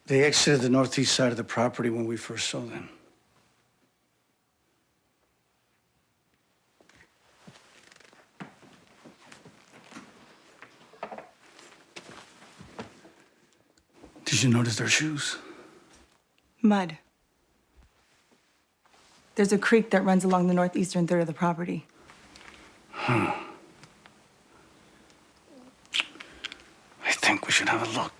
They exited the northeast side of the property when we first saw them. Did you notice their shoes? Mud. There's a creek that runs along the northeastern third of the property. I think we should have a look.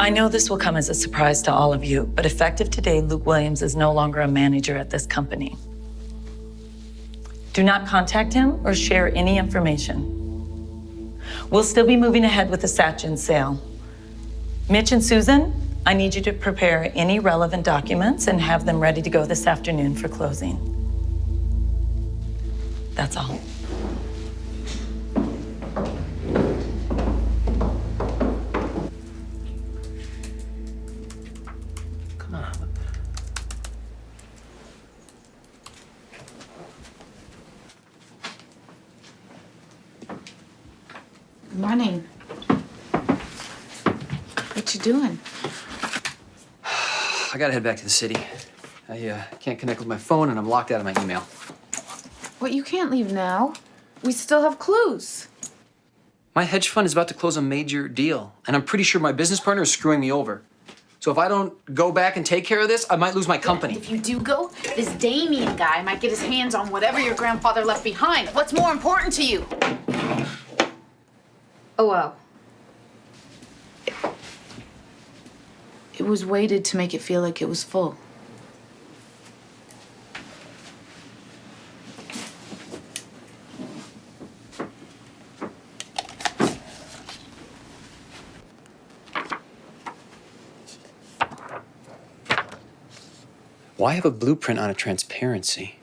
I know this will come as a surprise to all of you, but effective today, Luke Williams is no longer a manager at this company. Do not contact him or share any information. We'll still be moving ahead with the Satchin sale. Mitch and Susan, I need you to prepare any relevant documents and have them ready to go this afternoon for closing. That's all. Come on. Good morning. What you doing? I gotta head back to the city. I can't connect with my phone and I'm locked out of my email. What, you can't leave now. We still have clues. My hedge fund is about to close a major deal, and I'm pretty sure my business partner is screwing me over. So if I don't go back and take care of this, I might lose my company. If you do go, this Damien guy might get his hands on whatever your grandfather left behind. What's more important to you? Oh, well. It was weighted to make it feel like it was full. Why have a blueprint on a transparency?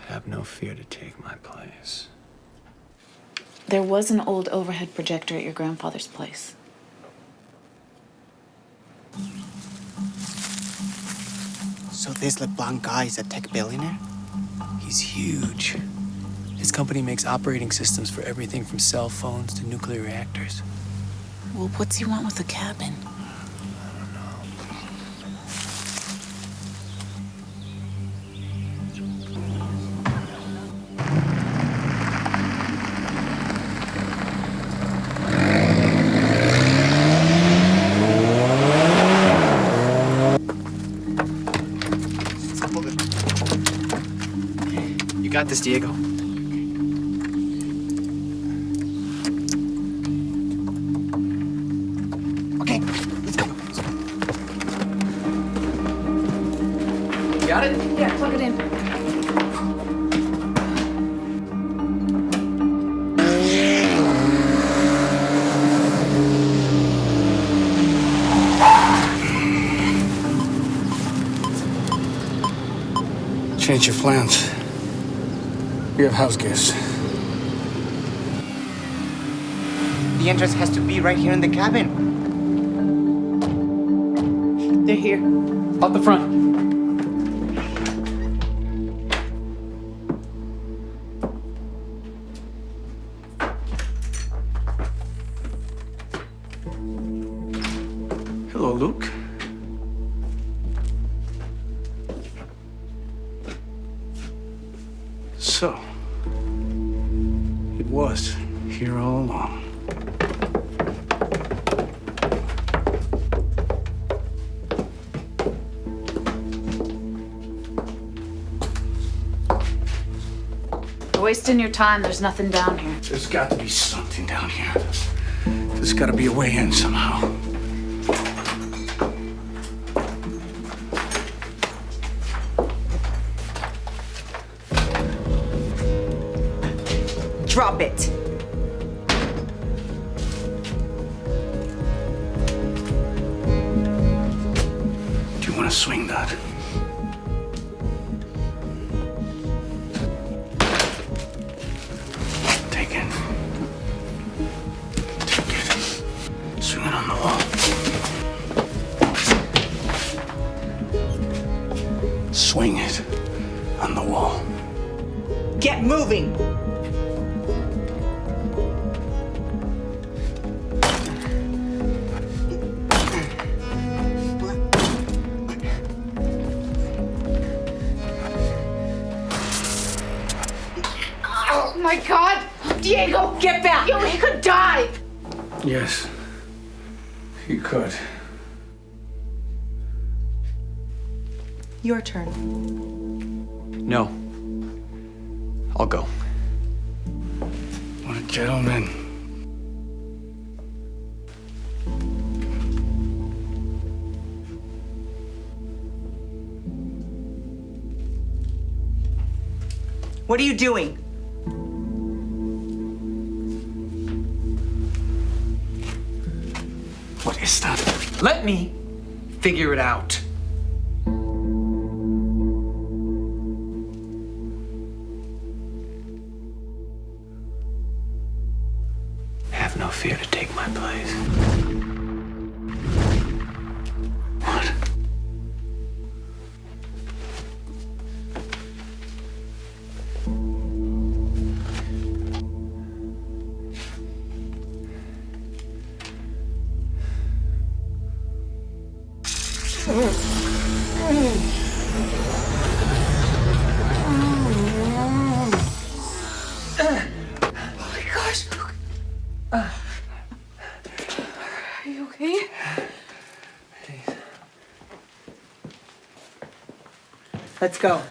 Have no fear to take my place. There was an old overhead projector at your grandfather's place. So this LeBlanc guy is a tech billionaire? He's huge. His company makes operating systems for everything from cell phones to nuclear reactors. Well, what's he want with the cabin? You got this, Diego. Okay, let's go. Got it? Yeah, plug it in. Change your plans. We have house guests. The entrance has to be right here in the cabin. They're here. Out the front. Hello, Luke. So, it was here all along. You're wasting your time. There's nothing down here. There's got to be something down here. There's got to be a way in somehow. Drop it. Do you want to swing that? Take it. Take it. Swing it on the wall. Swing it on the wall. Get moving. Oh my God! Diego! Get back! Yo, he could die! Yes, you could. Your turn. No. I'll go. What a gentleman. What are you doing? What is that? Let me figure it out. Have no fear to take my place. What? Oh my gosh, Luke. Are you okay? Let's go.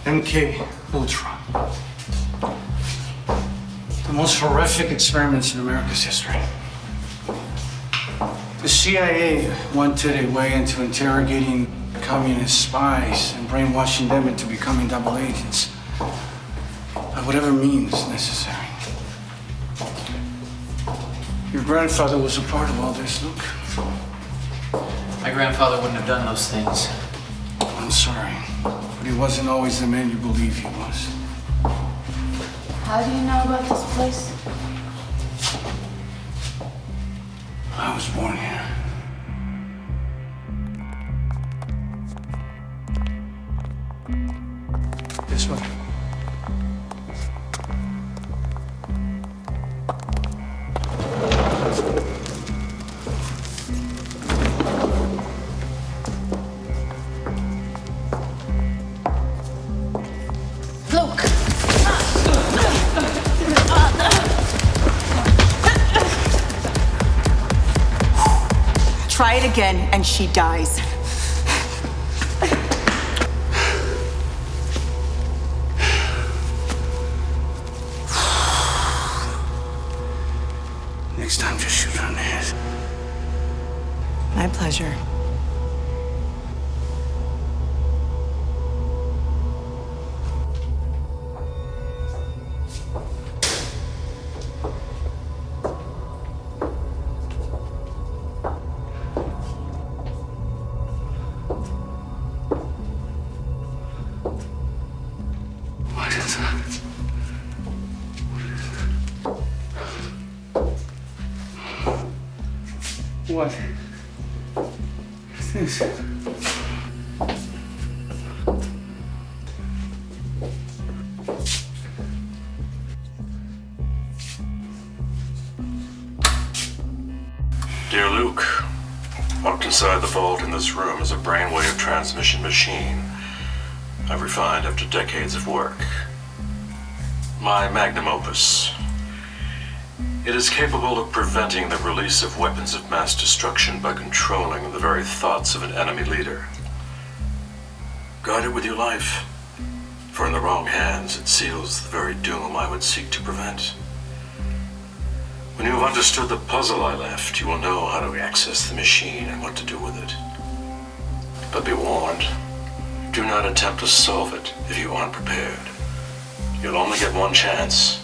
MK Ultra. The most horrific experiments in America's history. The CIA wanted a way into interrogating communist spies and brainwashing them into becoming double agents. By whatever means necessary. Your grandfather was a part of all this, Luke. My grandfather wouldn't have done those things. I'm sorry, but he wasn't always the man you believe he was. How do you know about this place? I was born here. This way. Luke! Try it again, and she dies. Next time, just shoot her in the head. My pleasure. What is that? What is this? Dear Luke, locked inside the vault in this room is a brainwave transmission machine I've refined after decades of work. My magnum opus. It is capable of preventing the release of weapons of mass destruction by controlling the very thoughts of an enemy leader. Guard it with your life, for in the wrong hands it seals the very doom I would seek to prevent. When you have understood the puzzle I left, you will know how to access the machine and what to do with it. But be warned, do not attempt to solve it if you aren't prepared. You'll only get one chance.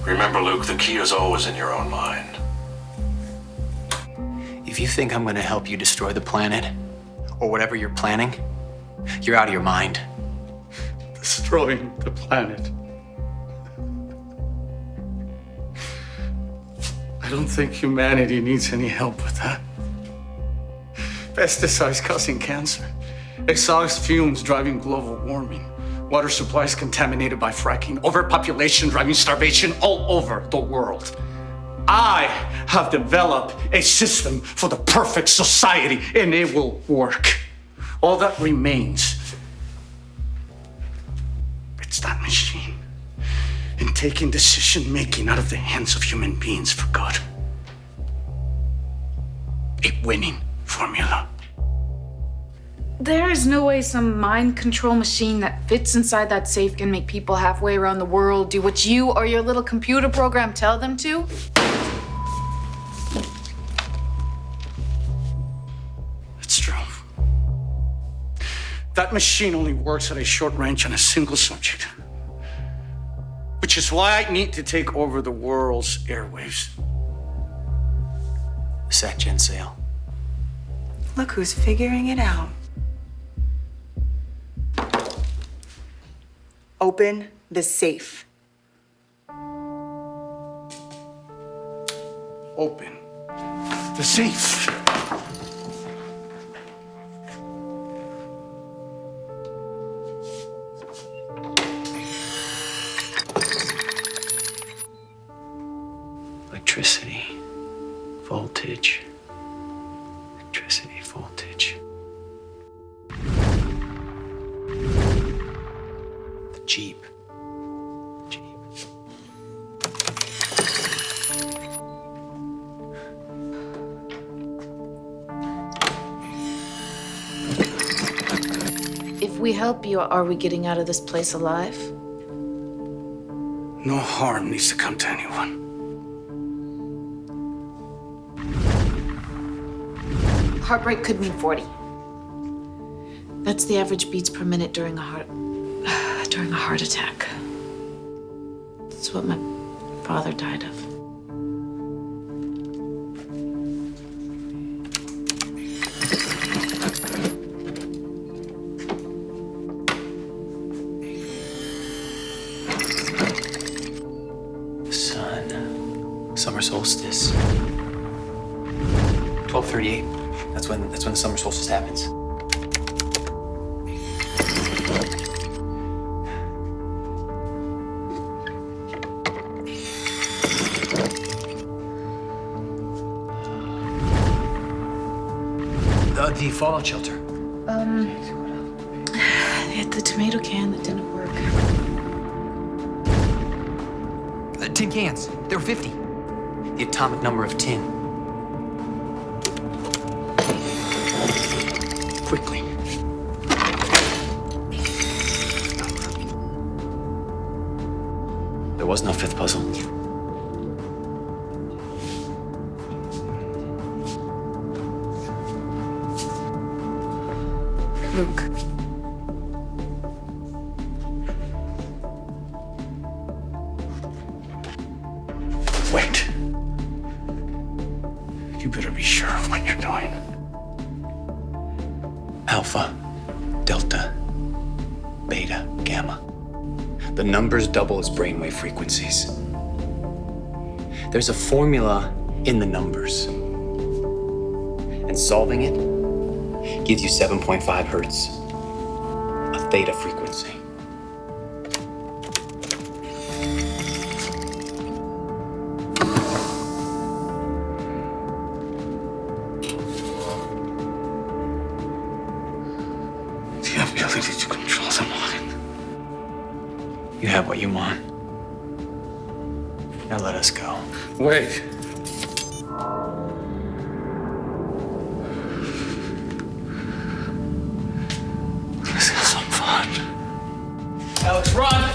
Remember, Luke, the key is always in your own mind. If you think I'm gonna help you destroy the planet, or whatever you're planning, you're out of your mind. Destroying the planet. I don't think humanity needs any help with that. Pesticides causing cancer. Exhaust fumes driving global warming. Water supplies contaminated by fracking. Overpopulation driving starvation all over the world. I have developed a system for the perfect society, and it will work. All that remains, it's that machine. And taking decision-making out of the hands of human beings for good. A winning formula. There is no way some mind control machine that fits inside that safe can make people halfway around the world do what you or your little computer program tell them to. It's true. That machine only works at a short range on a single subject. Which is why I need to take over the world's airwaves. The SatGen sale. Look who's figuring it out. Open the safe. Open the safe. Electricity, voltage, electricity, voltage. The Jeep. If we help you, are we getting out of this place alive? No harm needs to come to anyone. Heart rate could mean 40. That's the average beats per minute during a heart attack. That's what my father died of. Summer solstice. 12:38. That's when the summer solstice happens. The fallout shelter. They had the tomato can that didn't work. Tin cans. There were 50. The atomic number of tin. Quickly. There was no fifth puzzle. Luke. Wait. You better be sure of what you're doing. Alpha, delta, beta, gamma. The numbers double as brainwave frequencies. There's a formula in the numbers. And solving it gives you 7.5 hertz, a theta frequency. The ability to control the mind. You have what you want. Now let us go. Wait. Let's have some fun. Alex, run!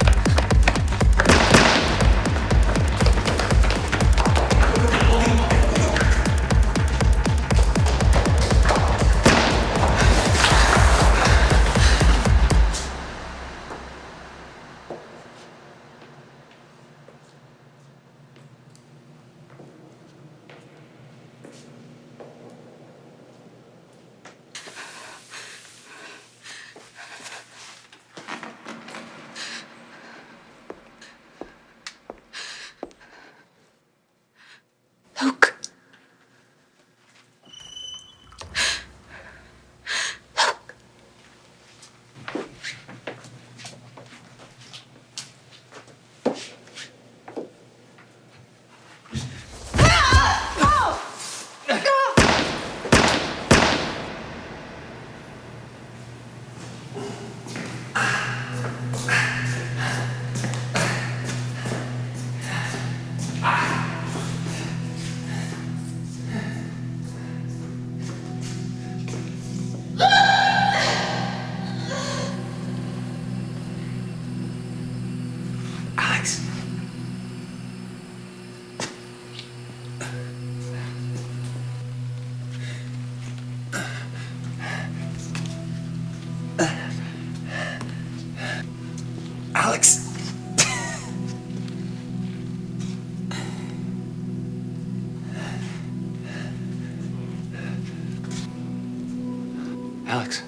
Alex.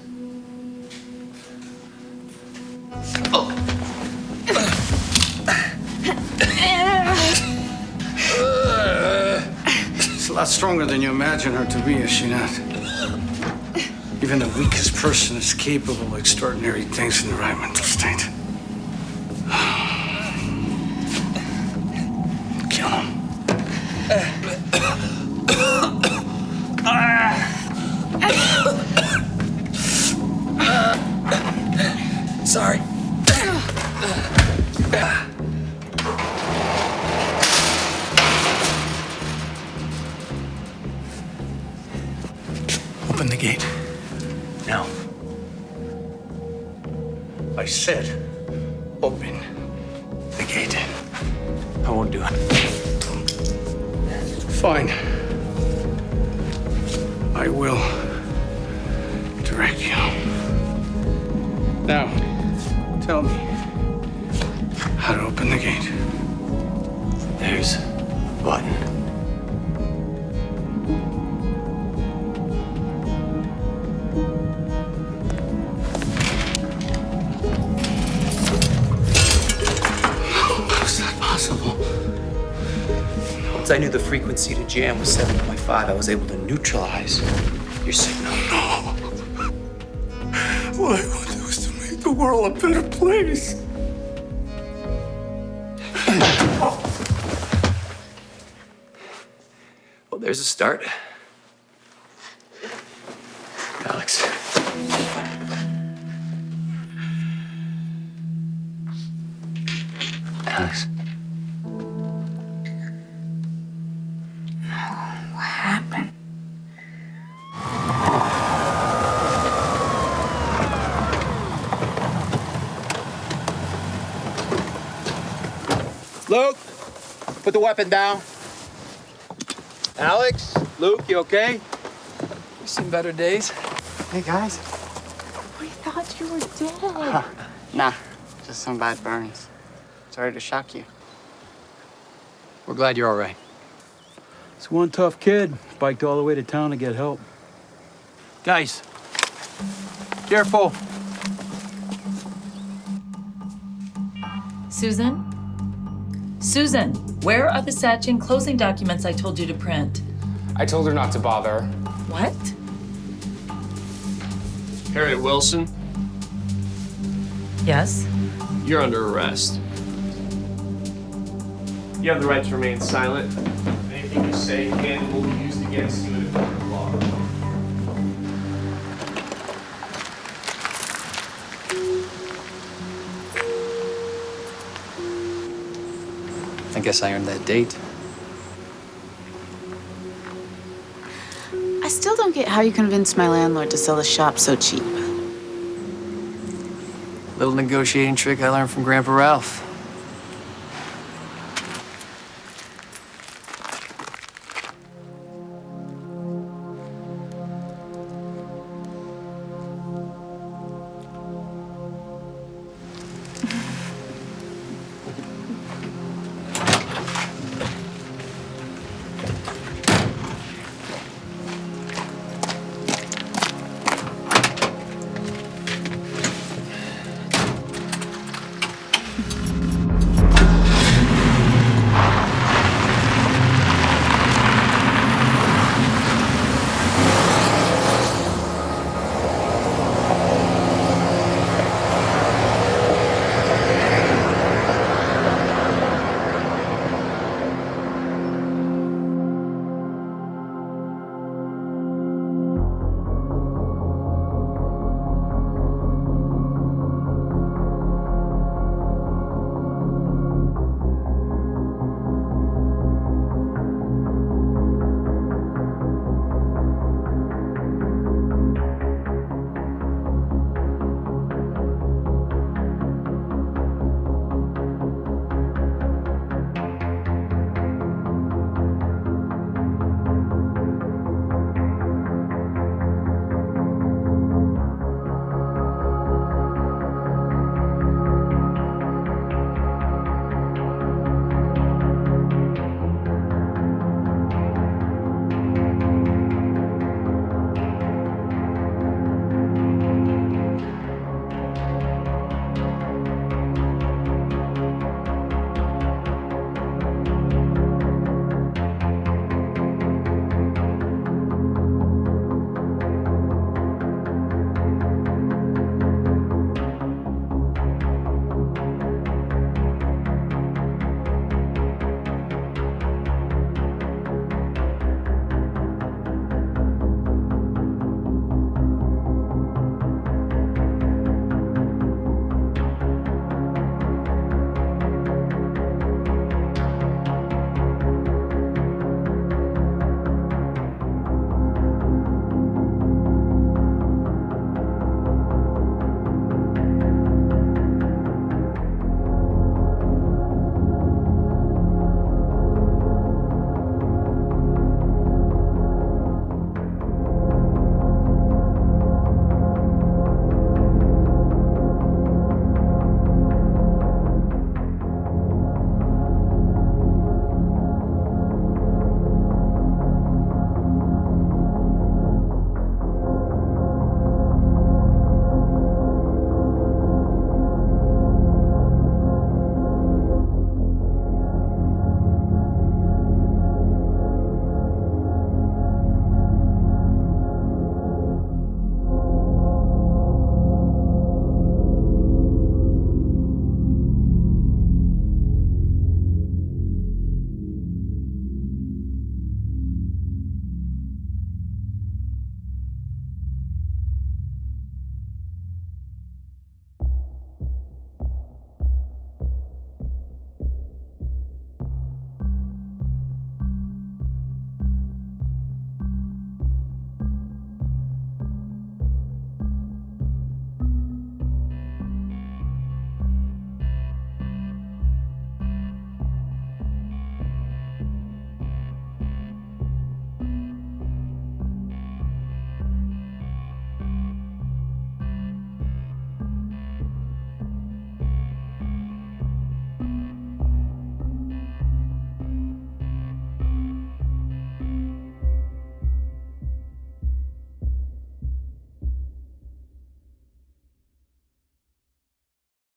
She's a lot stronger than you imagine her to be, is she not? Even the weakest person is capable of extraordinary things in the right mental state. Kill him. Sorry. Open the gate. Now. I said, open the gate. I won't do it. Fine. I will direct you. Now, tell me how to open the gate. There's a button. How's that possible? Once I knew the frequency to jam was 7.5, I was able to neutralize your signal. No. What I want to do is to make the world a better place. Well, there's a start. Alex. Alex. What happened? Luke, put the weapon down. Alex, Luke, you okay? You've seen better days. Hey, guys. We thought you were dead. Nah, just some bad burns. Sorry to shock you. We're glad you're all right. It's one tough kid. Biked all the way to town to get help. Guys, careful. Susan? Susan, where are the Satchin closing documents I told you to print? I told her not to bother. What? Harriet Wilson, Yes? you're under arrest. You have the right to remain silent. Anything you say can and will be used against you in a court of law. I guess I earned that date. I still don't get how you convinced my landlord to sell the shop so cheap. Little negotiating trick I learned from Grandpa Ralph.